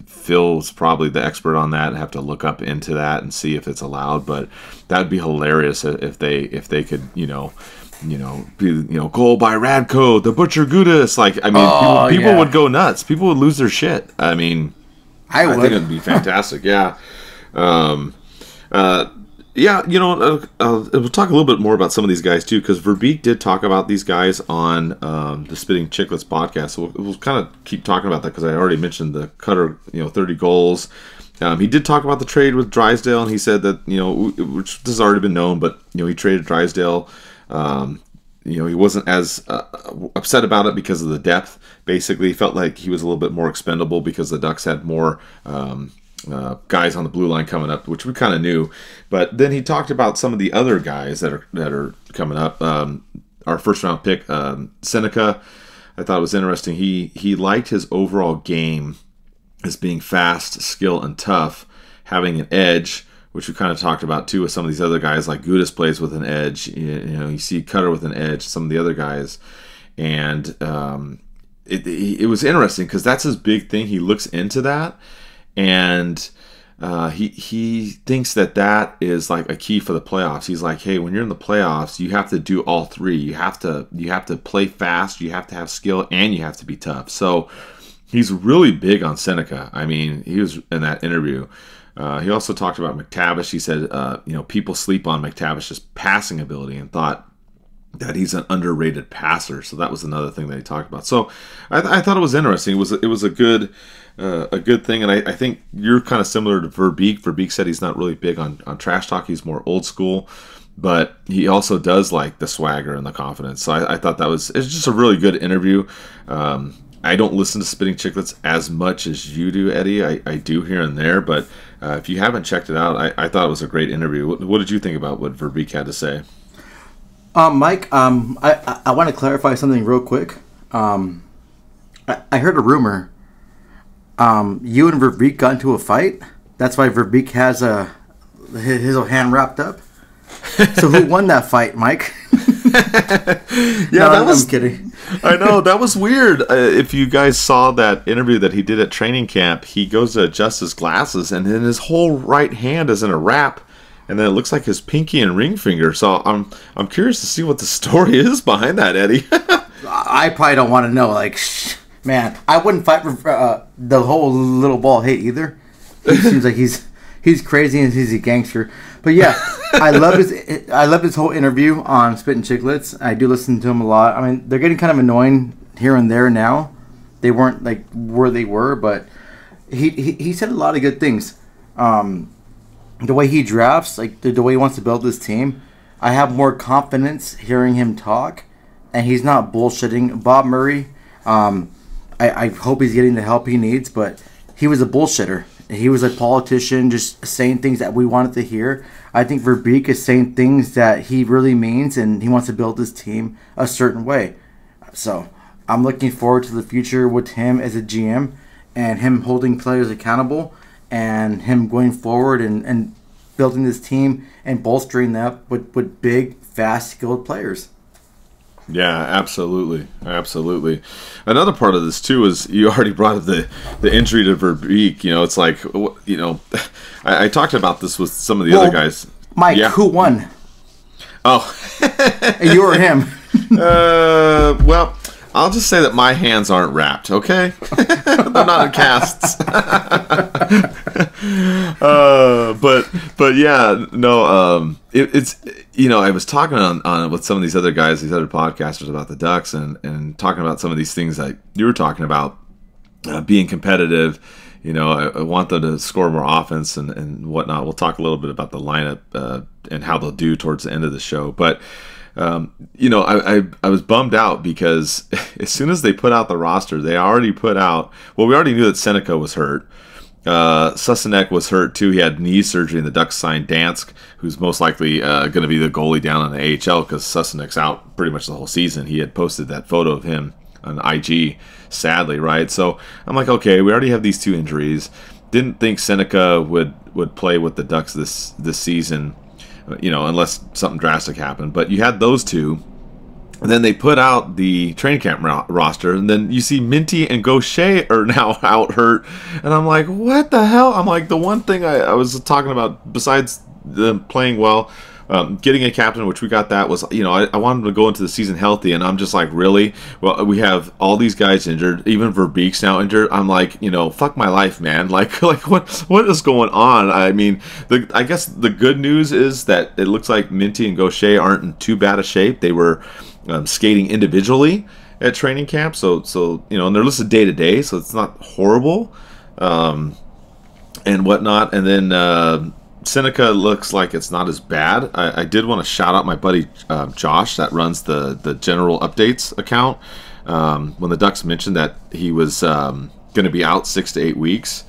Phil's probably the expert on that. I have to look up into that and see if it's allowed. But that would be hilarious if they could, be, goal by Radko, the Butcher Gudas. Like, I mean, people would go nuts. People would lose their shit. I mean, I think it would be fantastic. Yeah. We'll talk a little bit more about some of these guys too, because Verbeek did talk about these guys on the Spitting Chicklets podcast. So we'll kind of keep talking about that, because I already mentioned the Cutter, 30 goals. He did talk about the trade with Drysdale, and he said that, which this has already been known, but he traded Drysdale. He wasn't as upset about it because of the depth. Basically, he felt like he was a little bit more expendable because the Ducks had more guys on the blue line coming up, which we kind of knew. But then he talked about some of the other guys that are coming up. Our first round pick, Seneca, I thought was interesting. He liked his overall game as being fast, skill, and tough, having an edge, which we kind of talked about too with some of these other guys. Like Gudas plays with an edge. You see Cutter with an edge. Some of the other guys, and it was interesting because that's his big thing. He looks into that. And he thinks that is like a key for the playoffs. He's like, hey, when you're in the playoffs, you have to do all three. You have to play fast, you have to have skill, and you have to be tough. So he's really big on Seneca. I mean, he was in that interview. He also talked about McTavish. He said, people sleep on McTavish's passing ability and thought that he's an underrated passer. So that was another thing that he talked about. So I thought it was interesting. It was a good a good thing. And I think you're kind of similar to Verbeek. Verbeek said he's not really big on trash talk. He's more old school. But he also does like the swagger and the confidence. So I thought it's just a really good interview. I don't listen to Spitting Chicklets as much as you do, Eddie. I do here and there. But if you haven't checked it out, I thought it was a great interview. What did you think about what Verbeek had to say? Mike, I want to clarify something real quick. I heard a rumor. You and Verbeek got into a fight. That's why Verbeek has his hand wrapped up. So who won that fight, Mike? I'm kidding. I know, that was weird. If you guys saw that interview that he did at training camp, he goes to adjust his glasses, and then his whole right hand is in a wrap, and then it looks like his pinky and ring finger. So I'm curious to see what the story is behind that, Eddie. I probably don't want to know. Like, man, I wouldn't fight for the whole little ball hate either. He seems like he's crazy and he's a gangster. But yeah, I love his whole interview on Spittin' Chicklets. I do listen to him a lot. I mean, they're getting kind of annoying here and there now. They weren't like where they were, but he said a lot of good things. The way he drafts, like the way he wants to build this team, I have more confidence hearing him talk, and he's not bullshitting. Bob Murray, I hope he's getting the help he needs, but he was a bullshitter. He was a politician just saying things that we wanted to hear. I think Verbeek is saying things that he really means, and he wants to build his team a certain way. So I'm looking forward to the future with him as a GM and him holding players accountable and him going forward and building this team and bolstering that with big, fast, skilled players. Yeah, absolutely. Absolutely. Another part of this, too, is you already brought up the injury to Verbeek. You know, it's like, you know, I talked about this with some of the other guys. Mike, who won? Oh. You or him? Well, I'll just say that my hands aren't wrapped, okay? They're not in casts. But yeah, no, it's, you know, I was talking on with some of these other guys, these other podcasters about the Ducks and talking about some of these things that you were talking about, being competitive. You know, I want them to score more offense and whatnot. We'll talk a little bit about the lineup and how they'll do towards the end of the show. But, you know, I was bummed out because as soon as they put out the roster, they already put out, well, we already knew that Seneca was hurt. Susanek was hurt too. He had knee surgery, and the Ducks signed Dansk, who's most likely going to be the goalie down on the AHL because Susanek's out pretty much the whole season. He had posted that photo of him on IG, sadly, right? So I'm like, okay, we already have these two injuries. Didn't think Seneca would play with the Ducks this season, you know, unless something drastic happened. But you had those two. And then they put out the training camp roster, and then you see Minty and Gaucher are now out hurt. And I'm like, what the hell? I'm like, the one thing I was talking about, besides them playing well, getting a captain, which we got that, was, you know, I wanted to go into the season healthy, and I'm just like, really? Well, we have all these guys injured. Even Verbeek's now injured. I'm like, you know, fuck my life, man. Like what is going on? I mean, I guess the good news is that it looks like Minty and Gaucher aren't in too bad a shape. They were skating individually at training camp, so you know, and they're listed day to day, so it's not horrible, and whatnot. And then Seneca looks like it's not as bad. I did want to shout out my buddy Josh that runs the general updates account. When the Ducks mentioned that he was going to be out 6 to 8 weeks,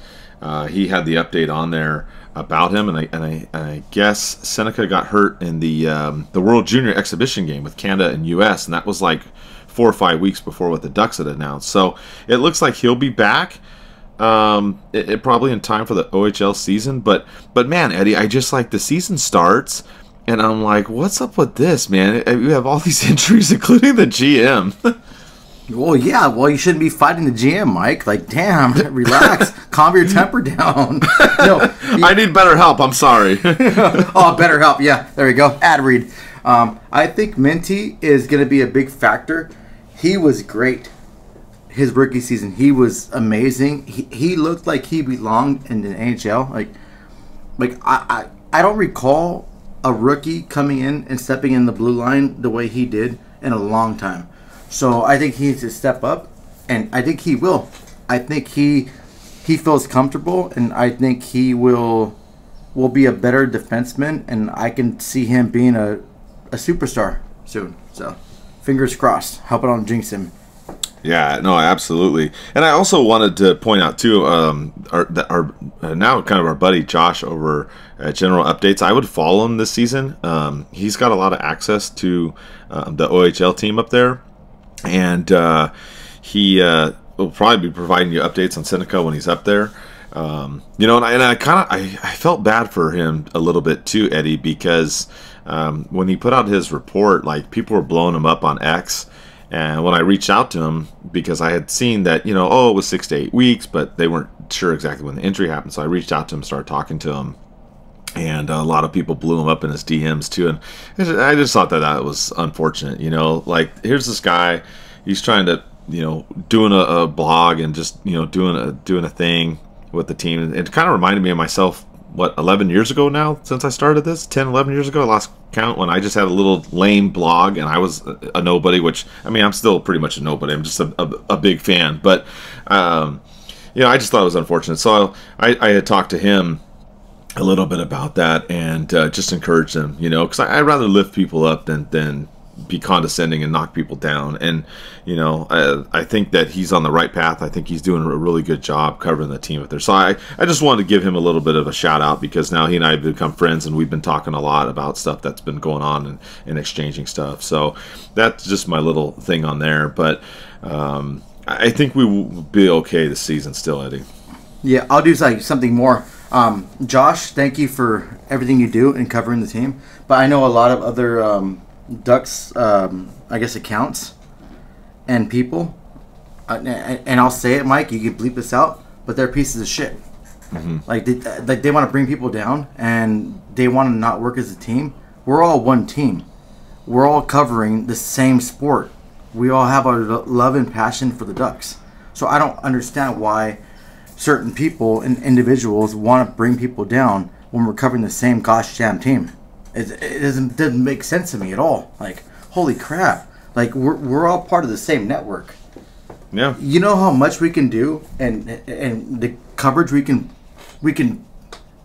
he had the update on there about him, and I guess Seneca got hurt in the World Junior Exhibition game with Canada and U.S., and that was like 4 or 5 weeks before what the Ducks had announced. So it looks like he'll be back, it probably in time for the OHL season. But man, Eddie, I just like the season starts, and I'm like, what's up with this, man? You have all these injuries, including the GM. Well, yeah. Well, you shouldn't be fighting the GM, Mike. Like, damn, relax. Calm your temper down. No, I need better help. I'm sorry. Oh, better help. Yeah, there we go. Ad read. I think Minty is going to be a big factor. He was great. His rookie season, he was amazing. He looked like he belonged in the NHL. Like I don't recall a rookie coming in and stepping in the blue line the way he did in a long time. So I think he needs to step up, and I think he will. I think he he feels comfortable, and I think he will be a better defenseman, and I can see him being a superstar soon. So, fingers crossed. Hope I don't jinx him. Yeah, no, absolutely. And I also wanted to point out too, our now kind of our buddy Josh over at General Updates. I would follow him this season. He's got a lot of access to the OHL team up there, and he will probably be providing you updates on Seneca when he's up there. You know, and I felt bad for him a little bit too, Eddie, because when he put out his report, like, people were blowing him up on X. And when I reached out to him, because I had seen that, you know, it was 6 to 8 weeks, but they weren't sure exactly when the injury happened. So I reached out to him, started talking to him, and a lot of people blew him up in his DMs too. And I just thought that was unfortunate. You know, like, here's this guy, he's trying to, you know, doing a blog and just, you know, doing a thing with the team. And it kind of reminded me of myself, 11 years ago now since I started this? 10, 11 years ago? I lost count, when I just had a little lame blog and I was a nobody, which, I mean, I'm still pretty much a nobody. I'm just a big fan. But, you know, I just thought it was unfortunate. So I had talked to him a little bit about that and just encouraged him, you know, because I'd rather lift people up than be condescending and knock people down. And, you know, I think that he's on the right path. I think he's doing a really good job covering the team up there. So I just wanted to give him a little bit of a shout out, because now he and I have become friends, and we've been talking a lot about stuff that's been going on and exchanging stuff. So that's just my little thing on there. But I think we will be okay this season still, Eddie. Yeah, I'll do something more. Josh, thank you for everything you do in covering the team. But I know a lot of other Ducks, I guess, accounts and people, and I'll say it, Mike, you can bleep this out, but they're pieces of shit. Mm-hmm. Like they want to bring people down, and they want to not work as a team. We're all one team. We're all covering the same sport. We all have our love and passion for the Ducks. So I don't understand why certain people and individuals want to bring people down when we're covering the same gosh damn team. It doesn't make sense to me at all. Like, holy crap! Like, we're all part of the same network. Yeah. You know how much we can do, and the coverage we can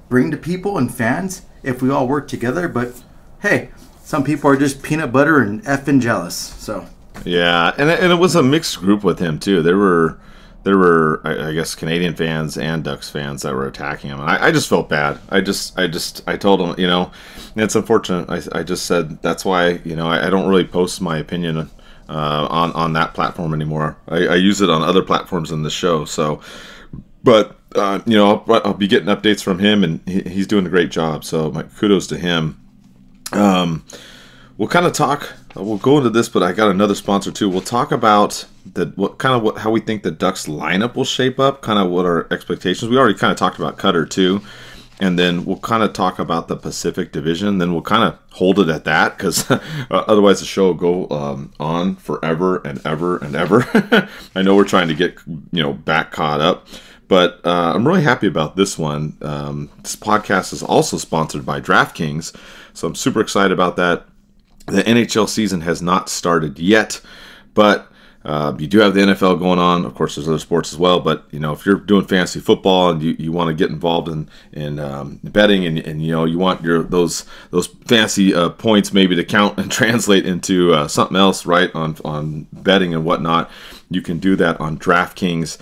bring to people and fans if we all work together. But hey, some people are just peanut butter and effing jealous. So. Yeah, and it was a mixed group with him too. There were, I guess, Canadian fans and Ducks fans that were attacking him, and I just felt bad. I told him, you know, it's unfortunate. I just said that's why, you know, I don't really post my opinion on that platform anymore. I use it on other platforms in the show. So, but you know, I'll be getting updates from him, and he's doing a great job. So, my kudos to him. We'll kind of talk. We'll go into this, but I got another sponsor too. We'll talk about how we think the Ducks lineup will shape up, kind of what our expectations. We already kind of talked about Cutter too, and then we'll kind of talk about the Pacific Division. Then we'll kind of hold it at that, because otherwise the show will go on forever and ever and ever. I know we're trying to get, you know, back caught up, but I'm really happy about this one. This podcast is also sponsored by DraftKings, so I'm super excited about that. The NHL season has not started yet, but you do have the NFL going on. Of course, there's other sports as well. But, you know, if you're doing fantasy football and you want to get involved in betting, and you know, you want those fantasy points maybe to count and translate into something else, right, on betting and whatnot, you can do that on DraftKings,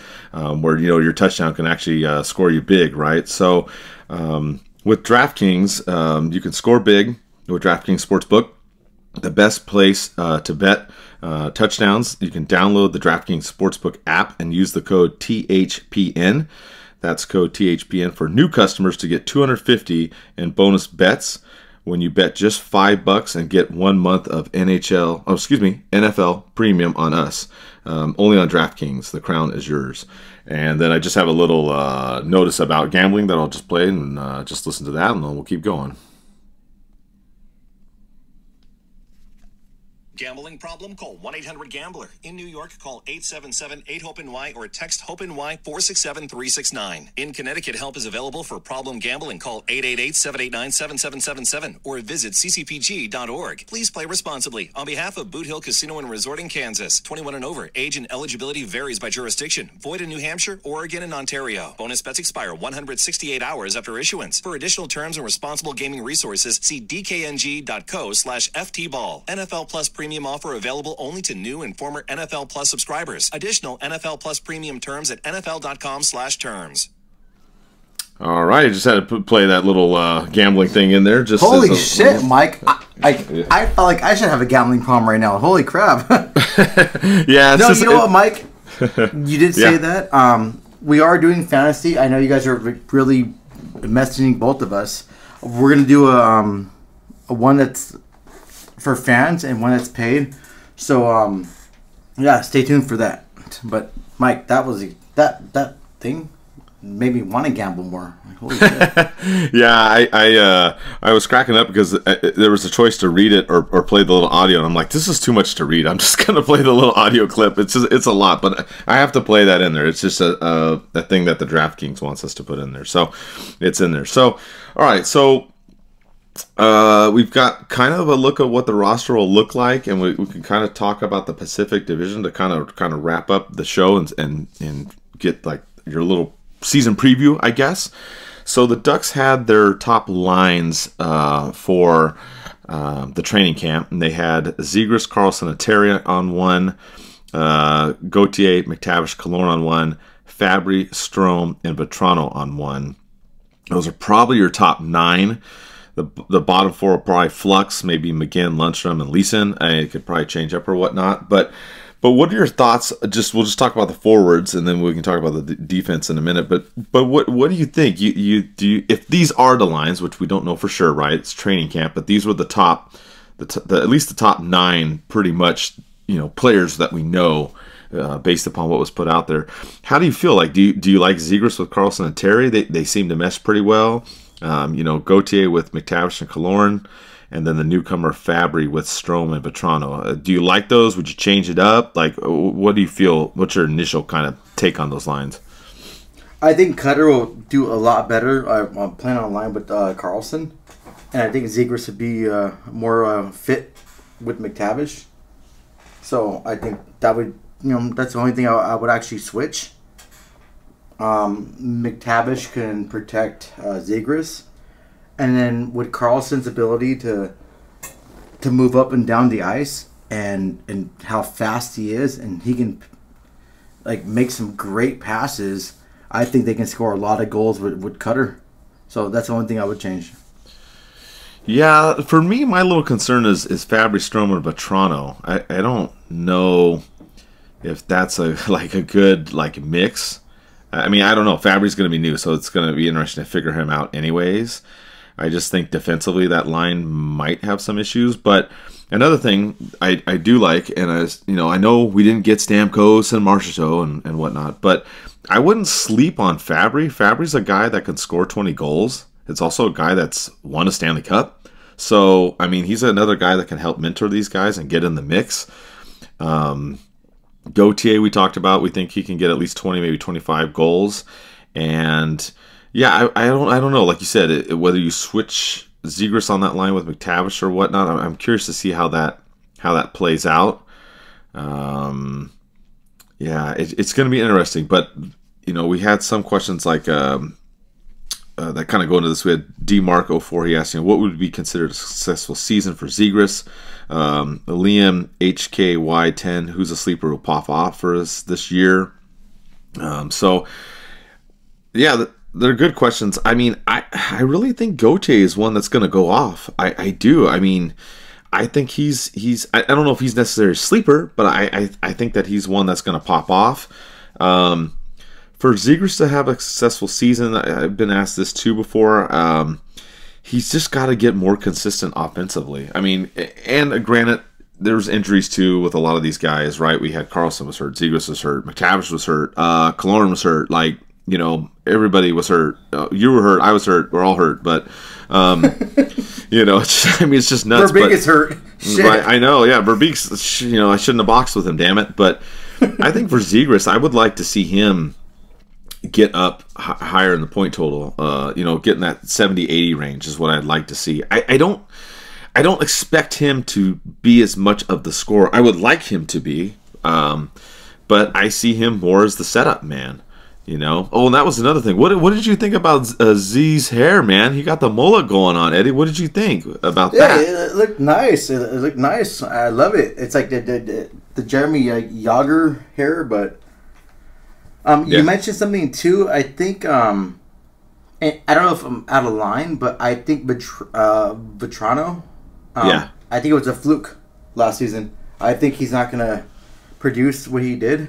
where, you know, your touchdown can actually score you big, right? So with DraftKings, you can score big with DraftKings Sportsbook. The best place to bet touchdowns. You can download the DraftKings Sportsbook app and use the code THPN. That's code THPN for new customers to get $250 in bonus bets when you bet just $5 and get 1 month of NFL premium on us. Only on DraftKings. The crown is yours. And then I just have a little notice about gambling that I'll just play, and just listen to that, and then we'll keep going. Gambling problem? Call 1-800-GAMBLER. In New York, call 877-8-HOPE-NY or text HOPE-NY 467-369. In Connecticut, help is available for problem gambling. Call 888-789-7777 or visit ccpg.org. Please play responsibly. On behalf of Boot Hill Casino and Resort in Kansas, 21 and over. Age and eligibility varies by jurisdiction. Void in New Hampshire, Oregon, and Ontario. Bonus bets expire 168 hours after issuance. For additional terms and responsible gaming resources, see dkng.co/ftball. NFL Plus Premium offer available only to new and former NFL Plus subscribers. Additional NFL Plus Premium terms at nfl.com/terms. All right, I just had to play that little gambling thing in there. Just holy shit, Mike! I felt like I should have a gambling problem right now. Holy crap! Yeah. No, you know what, Mike? You did say that. We are doing fantasy. I know you guys are really messaging both of us. We're gonna do a one that's for fans and one that's paid. So yeah, stay tuned for that. But Mike, that was that thing made me want to gamble more. Like, holy shit. Yeah, I was cracking up because there was a choice to read it or play the little audio, and I'm like, this is too much to read. I'm just gonna play the little audio clip. It's a lot, but I have to play that in there. It's just a thing that the DraftKings wants us to put in there, so it's in there. So all right, so we've got kind of a look at what the roster will look like, and we can kind of talk about the Pacific Division to kind of wrap up the show and get like your little season preview, I guess. So the Ducks had their top lines for the training camp, and they had Zegras, Carlson, and Terry on one, Gauthier, McTavish, Killorn on one, Fabry, Strome, and Vetrano on one. Those are probably your top 9. The bottom 4 will probably flux, maybe McGinn, Lundstrom, and Leeson. It could probably change up or whatnot. But what are your thoughts? We'll just talk about the forwards, and then we can talk about the defense in a minute. But what do you think? If these are the lines, which we don't know for sure, right? It's training camp, but these were the top, at least the top 9, pretty much, players that we know. Based upon what was put out there, how do you feel? Like, do you like Zegras with Carlson and Terry? They seem to mesh pretty well. Gauthier with McTavish and Killorn, and then the newcomer Fabry with Strome and Vetrano. Do you like those? Would you change it up? Like, what do you feel? What's your initial kind of take on those lines? I think Cutter will do a lot better. I'm playing on line with Carlson, and I think Zegras would be more fit with McTavish. So I think that would, that's the only thing I would actually switch. McTavish can protect Zegras, and then with Carlson's ability to move up and down the ice and how fast he is, and he can like make some great passes, I think they can score a lot of goals with Cutter. So that's the only thing I would change. Yeah, for me, my little concern is Fabry, Strome, and Vetrano. I don't know if that's a good mix. I mean, I don't know. Fabry's going to be new, so it's going to be interesting to figure him out anyways. I just think defensively that line might have some issues. But another thing I do like, and I know we didn't get Stamkos and Marchessault and whatnot, but I wouldn't sleep on Fabry. Fabry's a guy that can score 20 goals. It's also a guy that's won a Stanley Cup. So, I mean, he's another guy that can help mentor these guys and get in the mix. Gauthier, we talked about. We think he can get at least 20, maybe 25 goals. And yeah, I don't know. Like you said, whether you switch Zegras on that line with McTavish or whatnot, I'm curious to see how that plays out. Yeah, it's going to be interesting. But we had some questions like that kind of go into this. We had DMark04. He asked, what would be considered a successful season for Zegras? Liam HKY10, who's a sleeper, will pop off for us this year. So yeah, they're good questions. I mean, I really think Gauthier is one that's going to go off. I do. I mean, I think he's I don't know if he's necessarily a sleeper, but I think that he's one that's going to pop off. For Zegras to have a successful season, I've been asked this too before. He's just got to get more consistent offensively. I mean, and granted, there's injuries too with a lot of these guys, right? We had Carlson was hurt, Zegras was hurt, McTavish was hurt, Killorn was hurt. Like, everybody was hurt. You were hurt, I was hurt, we're all hurt. But, it's just nuts. Verbeek is hurt. Shit. Right, I know. Yeah, Verbeek's. I shouldn't have boxed with him. Damn it. But I think for Zegras, I would like to see him get up higher in the point total. Getting that 70-80 range is what I'd like to see. I don't expect him to be as much of the scorer. I would like him to be, but I see him more as the setup man. Oh, and that was another thing. What did you think about Z's hair, man? He got the mullet going on, Eddie. What did you think about that? Yeah, it looked nice. It looked nice. I love it. It's like the Jeremy Yager hair, but you mentioned something too. I think and I don't know if I'm out of line, but I think Vetrano. I think it was a fluke last season. I think he's not gonna produce what he did,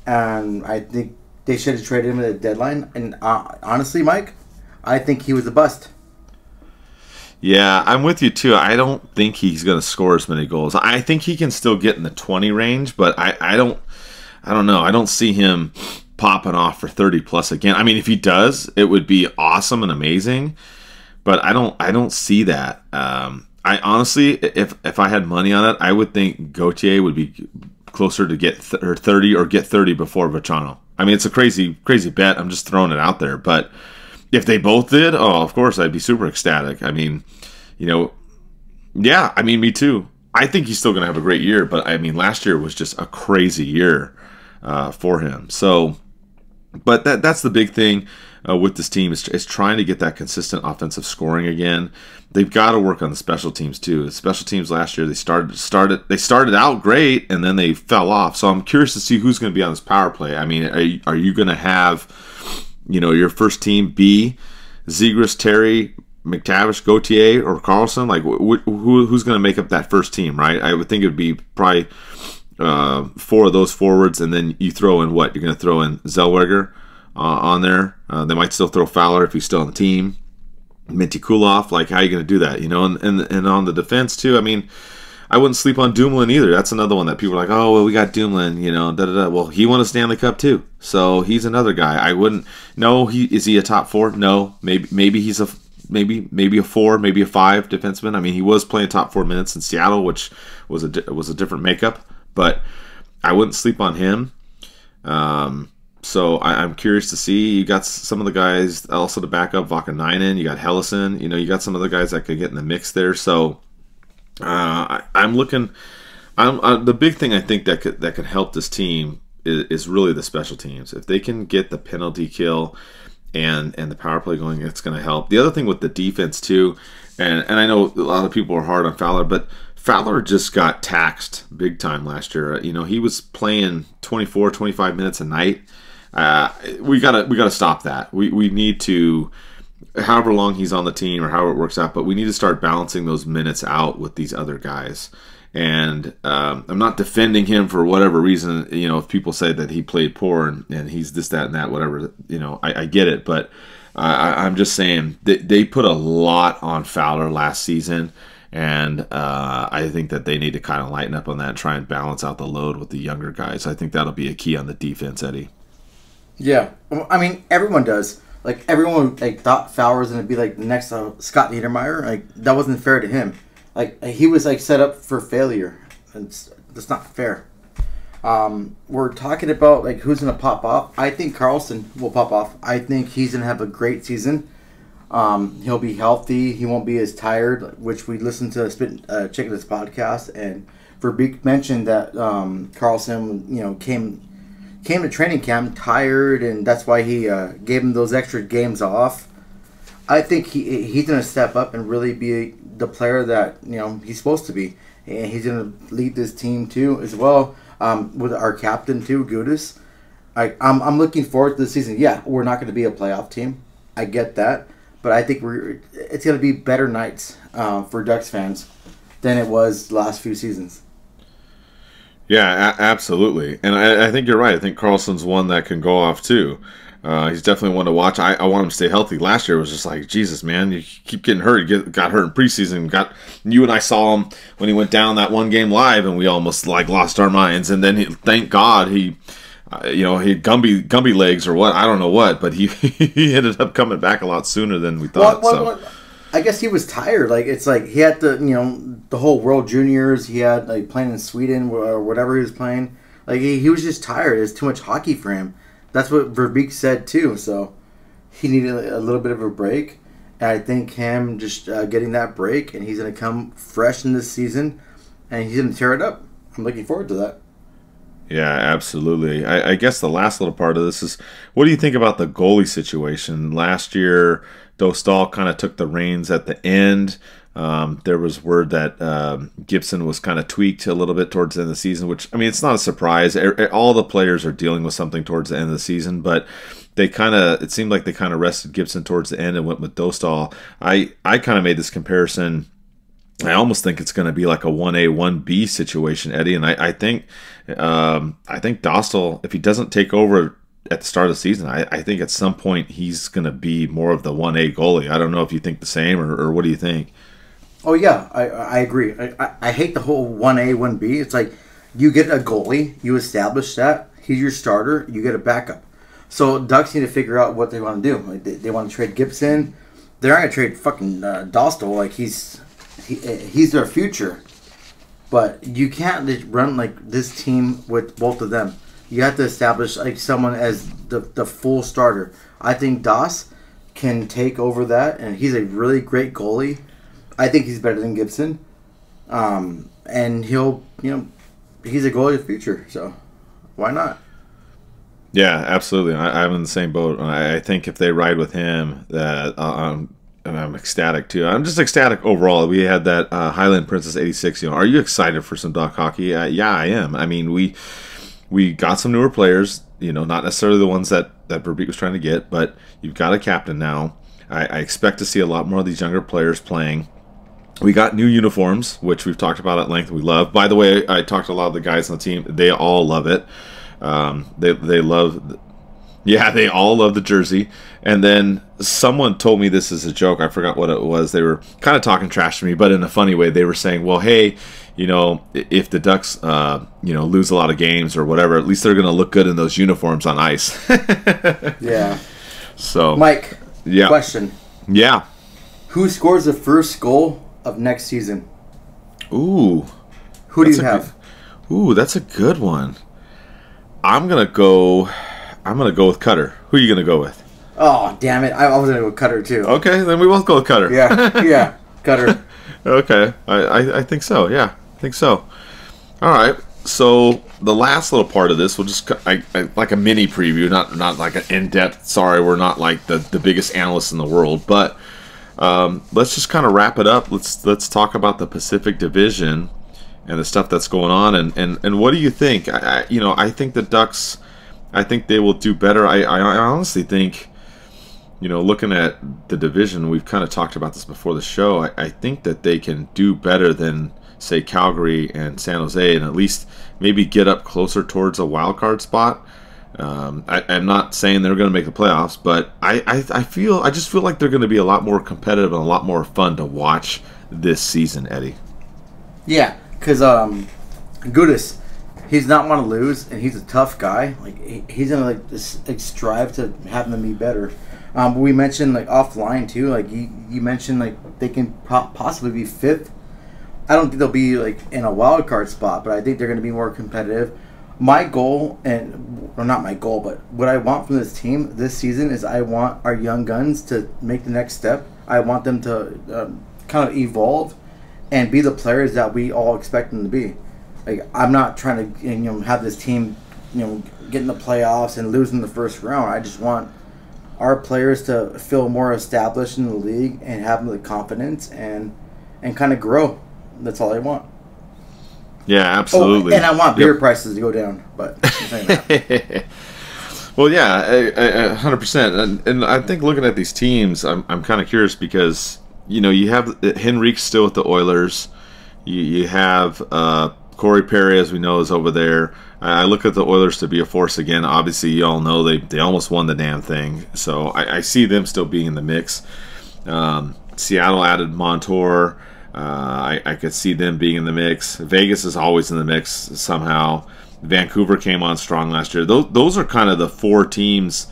and I think they should have traded him at the deadline. And honestly, Mike, I think he was a bust. Yeah, I'm with you too. I don't think he's going to score as many goals. I think he can still get in the 20 range, but I don't know. I don't see him popping off for 30 plus again. I mean, if he does, it would be awesome and amazing. But I don't see that. I honestly, if I had money on it, I would think Gauthier would be closer to get 30 or get 30 before Vetrano. I mean, it's a crazy bet. I'm just throwing it out there. But if they both did, of course, I'd be super ecstatic. I mean, me too. I think he's still going to have a great year. But, I mean, last year was just a crazy year for him. So, but that's the big thing with this team is trying to get that consistent offensive scoring again. They've got to work on the special teams too. The special teams last year they started out great and then they fell off. So I'm curious to see who's going to be on this power play. I mean, are you going to have your first team be Zegras, Terry, McTavish, Gauthier, or Carlson? Like who's going to make up that first team, right? I would think it would be probably 4 of those forwards, and then you throw in what? You're going to throw in Zellweger on there. They might still throw Fowler if he's still on the team. Minty Kulov, like how are you going to do that? And on the defense too. I mean, I wouldn't sleep on Dumoulin either. That's another one that people are like, oh well, we got Dumoulin, Well, he won a Stanley Cup too, so he's another guy. I wouldn't. No, is he a top 4? No, maybe he's a maybe a 4, maybe a 5 defenseman. I mean, he was playing top 4 minutes in Seattle, which was a different makeup, but I wouldn't sleep on him. So I'm curious to see. You got some of the guys also to back up Vakanainen. You got Hellison. You got some other guys that could get in the mix there. So I'm looking. The big thing I think that could help this team is really the special teams. If they can get the penalty kill and the power play going, it's going to help. The other thing with the defense too, and I know a lot of people are hard on Fowler, but Fowler just got taxed big time last year. He was playing 24, 25 minutes a night. We gotta stop that. We need to, however long he's on the team or however it works out, but we need to start balancing those minutes out with these other guys. And I'm not defending him for whatever reason. If people say that he played poor and he's this, that, and that, whatever, I get it. But I'm just saying they put a lot on Fowler last season. And I think that they need to kind of lighten up on that and try and balance out the load with the younger guys. I think that'll be a key on the defense, Eddie. Yeah, I mean, everyone does. Like, everyone thought Fowler was going to be the next Scott Niedermayer. That wasn't fair to him. He was set up for failure. That's not fair. We're talking about who's going to pop off. I think Carlson will pop off. I think he's going to have a great season. He'll be healthy. He won't be as tired, which we listened to Chicken This podcast, and Verbeek mentioned that Carlson, came to training camp tired, and that's why he gave him those extra games off. I think he's going to step up and really be the player that he's supposed to be, and he's going to lead this team too as well, with our captain too, Gudas. I'm looking forward to the season. Yeah, we're not going to be a playoff team. I get that. But I think it's going to be better nights for Ducks fans than it was the last few seasons. Yeah, absolutely. And I think you're right. I think Carlson's one that can go off too. He's definitely one to watch. I want him to stay healthy. Last year was just like, Jesus, man, you keep getting hurt. He got hurt in preseason. You and I saw him when he went down that one game live, and we almost lost our minds. And then thank God he had Gumby legs or what, I don't know what, but he ended up coming back a lot sooner than we thought. I guess he was tired. Like it's like he had the whole World Juniors. He had like playing in Sweden or whatever he was playing. Like he was just tired. It's too much hockey for him. That's what Verbeek said too. So he needed a little bit of a break. And I think him just getting that break, and he's going to come fresh in this season, and he's going to tear it up. I'm looking forward to that. Yeah, absolutely. I guess the last little part of this is, what do you think about the goalie situation? Last year, Dostal kind of took the reins at the end. There was word that Gibson was kind of tweaked a little bit towards the end of the season, which, I mean, it's not a surprise. All the players are dealing with something towards the end of the season, but it seemed like they kind of rested Gibson towards the end and went with Dostal. I kind of made this comparison. I almost think it's going to be like a 1A, 1B situation, Eddie. And I think Dostal, if he doesn't take over at the start of the season, I think at some point he's going to be more of the 1A goalie. I don't know if you think the same, or what do you think? Oh, yeah, I agree. I hate the whole 1A, 1B. It's like you get a goalie, you establish that, he's your starter, you get a backup. So Ducks need to figure out what they want to do. Like they want to trade Gibson. They're not going to trade fucking Dostal. Like he's their future. But you can't just run like this team with both of them. You have to establish like someone as the full starter. I think Das can take over that, and he's a really great goalie. I think he's better than Gibson. And he'll, he's a goalie of the future. So why not? Yeah, absolutely. I'm in the same boat. I think if they ride with him, that I'm ecstatic too. I'm just ecstatic overall. We had that Highland Princess 86. Are you excited for some Duck hockey? Yeah, I am. I mean, we got some newer players. Not necessarily the ones that Verbeek was trying to get, but you've got a captain now. I expect to see a lot more of these younger players playing. We got new uniforms, which we've talked about at length. We love. By the way, I talked to a lot of the guys on the team. They all love it. They love. Yeah, they all love the jersey. And then someone told me this is a joke. I forgot what it was. They were kind of talking trash to me, but in a funny way. They were saying, well, hey, if the Ducks, lose a lot of games or whatever, at least they're going to look good in those uniforms on ice. Yeah. So, Mike, yeah. Question. Yeah. Who scores the first goal of next season? Ooh. Who do you have? That's a good one. I'm gonna go with Cutter. Who are you gonna go with? Oh, damn it! I was gonna go with Cutter too. Okay, then we both go with Cutter. Yeah, Cutter. Okay, I think so. Yeah, I think so. All right. So the last little part of this, we'll just like a mini preview, not like an in-depth. Sorry, we're not like the biggest analysts in the world, but let's just kind of wrap it up. Let's talk about the Pacific Division and the stuff that's going on, and what do you think? I think the Ducks, I think they will do better. I honestly think, looking at the division, we've kind of talked about this before the show. I think that they can do better than, say, Calgary and San Jose, and at least maybe get up closer towards a wild card spot. I'm not saying they're going to make the playoffs, but I just feel like they're going to be a lot more competitive and a lot more fun to watch this season, Eddie. Yeah. Because Gudas, he's not want to lose, and he's a tough guy. Like he's gonna strive to have them be better. But we mentioned offline too. Like you mentioned they can possibly be fifth. I don't think they'll be in a wild card spot, but I think they're going to be more competitive. My goal, or not my goal, but what I want from this team this season is I want our young guns to make the next step. I want them to kind of evolve and be the players that we all expect them to be. I'm not trying to have this team get in the playoffs and lose in the first round. I just want our players to feel more established in the league and have the confidence and kind of grow. That's all I want. Yeah, absolutely. And I want beer prices to go down, but well, yeah, 100%. And I think looking at these teams, I'm kind of curious because you have Henrique still with the Oilers. You have Corey Perry, as we know, is over there. I look at the Oilers to be a force again. Obviously, you all know they almost won the damn thing. So I see them still being in the mix. Seattle added Montour. I could see them being in the mix. Vegas is always in the mix somehow. Vancouver came on strong last year. Those are kind of the four teams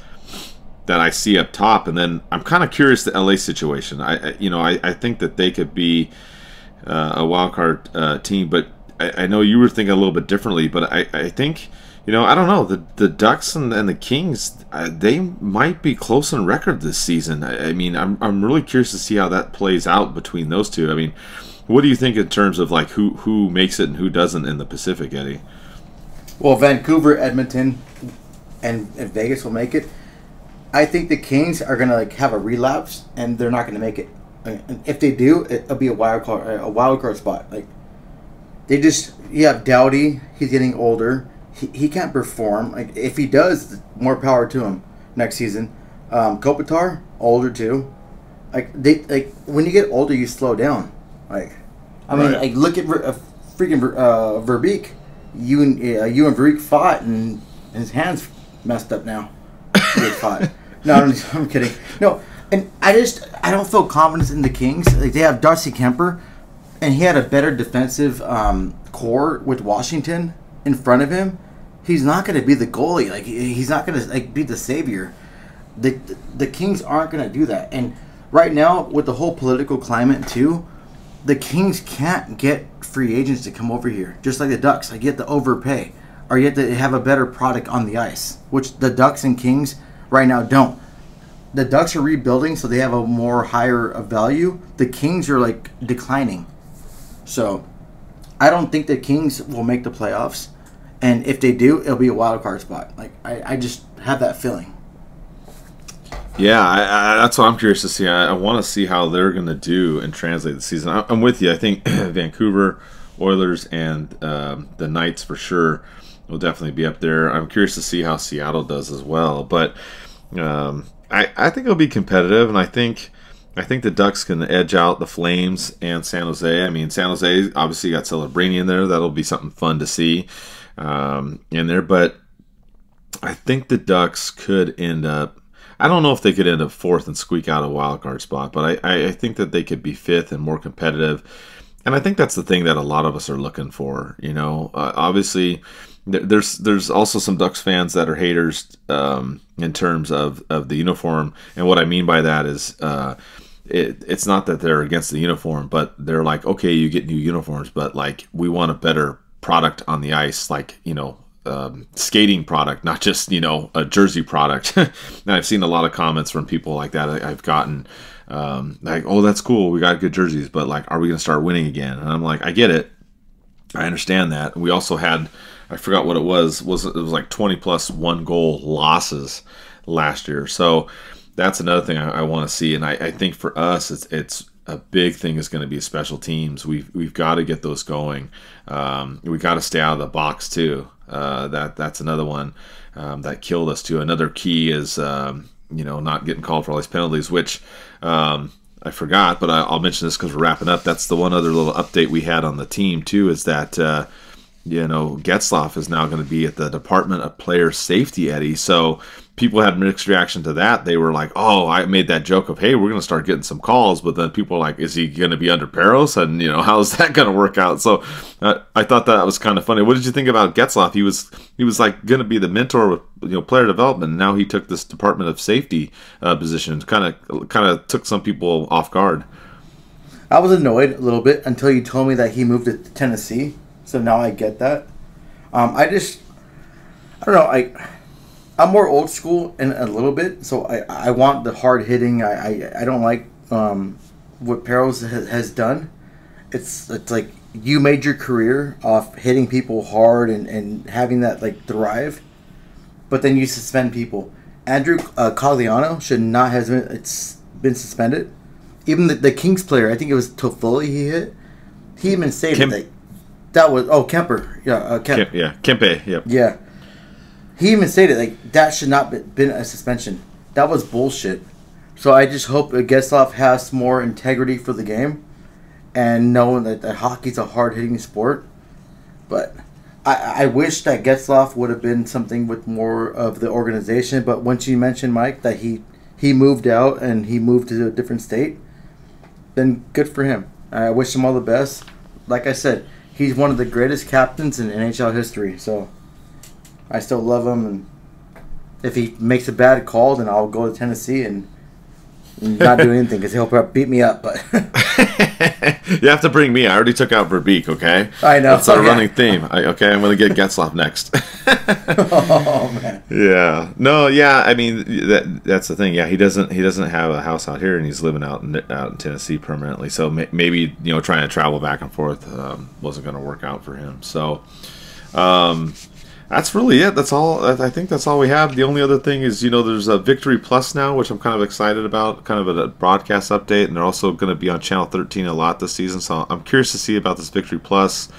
that I see up top, and then I'm kind of curious the LA situation. I think that they could be a wild card team, but I know you were thinking a little bit differently. But I think, I don't know, the Ducks and the Kings, they might be close in record this season. I'm really curious to see how that plays out between those two. I mean, what do you think in terms of like who makes it and who doesn't in the Pacific, Eddie? Well, Vancouver, Edmonton, and Vegas will make it. I think the Kings are gonna have a relapse, and they're not gonna make it. And if they do, it'll be a wild card spot. Like you have Doughty. He's getting older. He can't perform. Like if he does, more power to him next season. Kopitar, older too. When you get older, you slow down. Look at freaking Verbeek. You and Verbeek fought, and his hands messed up now. He fought. No, I'm kidding. No, and I don't feel confidence in the Kings. Like they have Darcy Kemper, and he had a better defensive core with Washington in front of him. He's not going to be the goalie. Like he's not going to be the savior. The Kings aren't going to do that. And right now, with the whole political climate too, the Kings can't get free agents to come over here. Just like the Ducks, you have to overpay, or you have to have a better product on the ice, which the Ducks and Kings right now don't. The Ducks are rebuilding, so they have a more higher value. The Kings are declining. So I don't think the Kings will make the playoffs. And if they do, it'll be a wild card spot. I just have that feeling. Yeah, that's what I'm curious to see. I want to see how they're going to do and translate the season. I'm with you. I think Vancouver, Oilers, and the Knights for sure will definitely be up there. I'm curious to see how Seattle does as well. But I think it'll be competitive, and I think the Ducks can edge out the Flames and San Jose. I mean, San Jose obviously got Celebrini in there. That'll be something fun to see in there. But I think the Ducks could end up, I don't know if they could end up fourth and squeak out a wild card spot, but I think that they could be fifth and more competitive. And I think that's the thing that a lot of us are looking for. Obviously, there's also some Ducks fans that are haters in terms of the uniform. And what I mean by that is it's not that they're against the uniform, but they're like, okay, you get new uniforms, but we want a better product on the ice, skating product, not just a jersey product. And I've seen a lot of comments from people like that. I've gotten oh, that's cool, we got good jerseys, but are we gonna start winning again? And I'm like, I get it, I understand that. We also had, I forgot what it was it was 20 plus 1 goal losses last year. So that's another thing I want to see. And I think for us, it's a big thing is going to be special teams. We've got to get those going. We got to stay out of the box too. That's another one that killed us too. Another key is not getting called for all these penalties, which I forgot, but I'll mention this because we're wrapping up. That's the one other little update we had on the team too, is that Getzlaf is now going to be at the Department of Player Safety, Eddie. So people had mixed reaction to that. They were like, oh, I made that joke of, hey, we're going to start getting some calls. But then people were like, is he going to be under Peros? And, how's that going to work out? So I thought that was kind of funny. What did you think about Getzlaf? He was going to be the mentor with, player development. And now he took this Department of Safety position. Kind of took some people off guard. I was annoyed a little bit until you told me that he moved to Tennessee. So now I get that. I don't know. I'm more old school in a little bit, so I want the hard hitting. I don't like what Peros has done. It's like you made your career off hitting people hard and having that drive, but then you suspend people. Andrew Cogliano should not have been suspended. Even the Kings player, I think it was Toffoli he hit. He even stated that was Kemper. Yeah, Kempe. Yep. Yeah. He even stated that should not have been a suspension. That was bullshit. So I just hope Getzlaf has more integrity for the game, and knowing that hockey's a hard hitting sport. But I wish that Getzlaf would have been something with more of the organization. But once you mentioned, Mike, that he moved out and he moved to a different state, then good for him. I wish him all the best. Like I said, he's one of the greatest captains in NHL history. So I still love him, and if he makes a bad call, then I'll go to Tennessee and not do anything because he'll probably beat me up. But you have to bring me. I already took out Verbeek, okay? I know. That's our running theme. Okay, I'm going to get Getzlaf next. Oh, man. Yeah. No, yeah, I mean, that's the thing. Yeah, he doesn't have a house out here, and he's living out in Tennessee permanently. So maybe, trying to travel back and forth wasn't going to work out for him. So that's really it. That's all. I think that's all we have. The only other thing is, there's a Victory Plus now, which I'm kind of excited about, kind of a broadcast update, and they're also going to be on Channel 13 a lot this season. So I'm curious to see about this Victory Plus.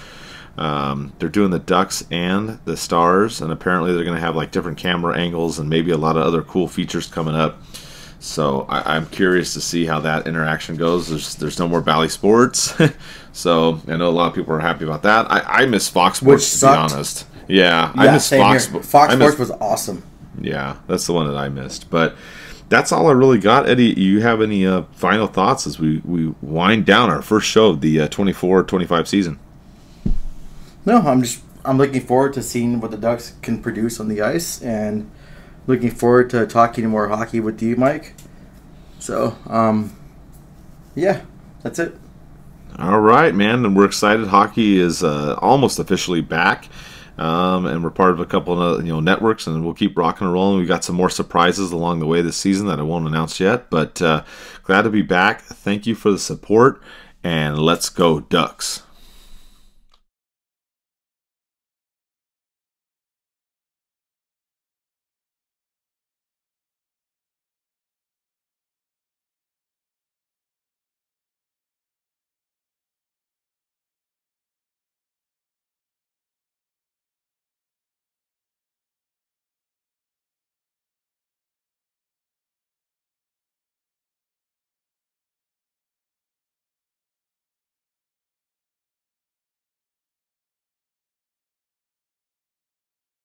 They're doing the Ducks and the Stars, and apparently they're going to have like different camera angles and maybe a lot of other cool features coming up. So I'm curious to see how that interaction goes. There's no more Bally Sports, so I know a lot of people are happy about that. I miss Fox Sports, to be honest. Yeah, I miss Fox. Fox Sports was awesome. Yeah, that's the one that I missed. But that's all I really got. Eddie, you have any final thoughts as we wind down our first show of the 24-25 season? No, I'm looking forward to seeing what the Ducks can produce on the ice, and looking forward to talking more hockey with you, Mike. So, yeah, that's it. All right, man, and we're excited. Hockey is almost officially back. And we're part of a couple of networks, and we'll keep rocking and rolling. We got some more surprises along the way this season that I won't announce yet, but glad to be back. Thank you for the support, and let's go Ducks.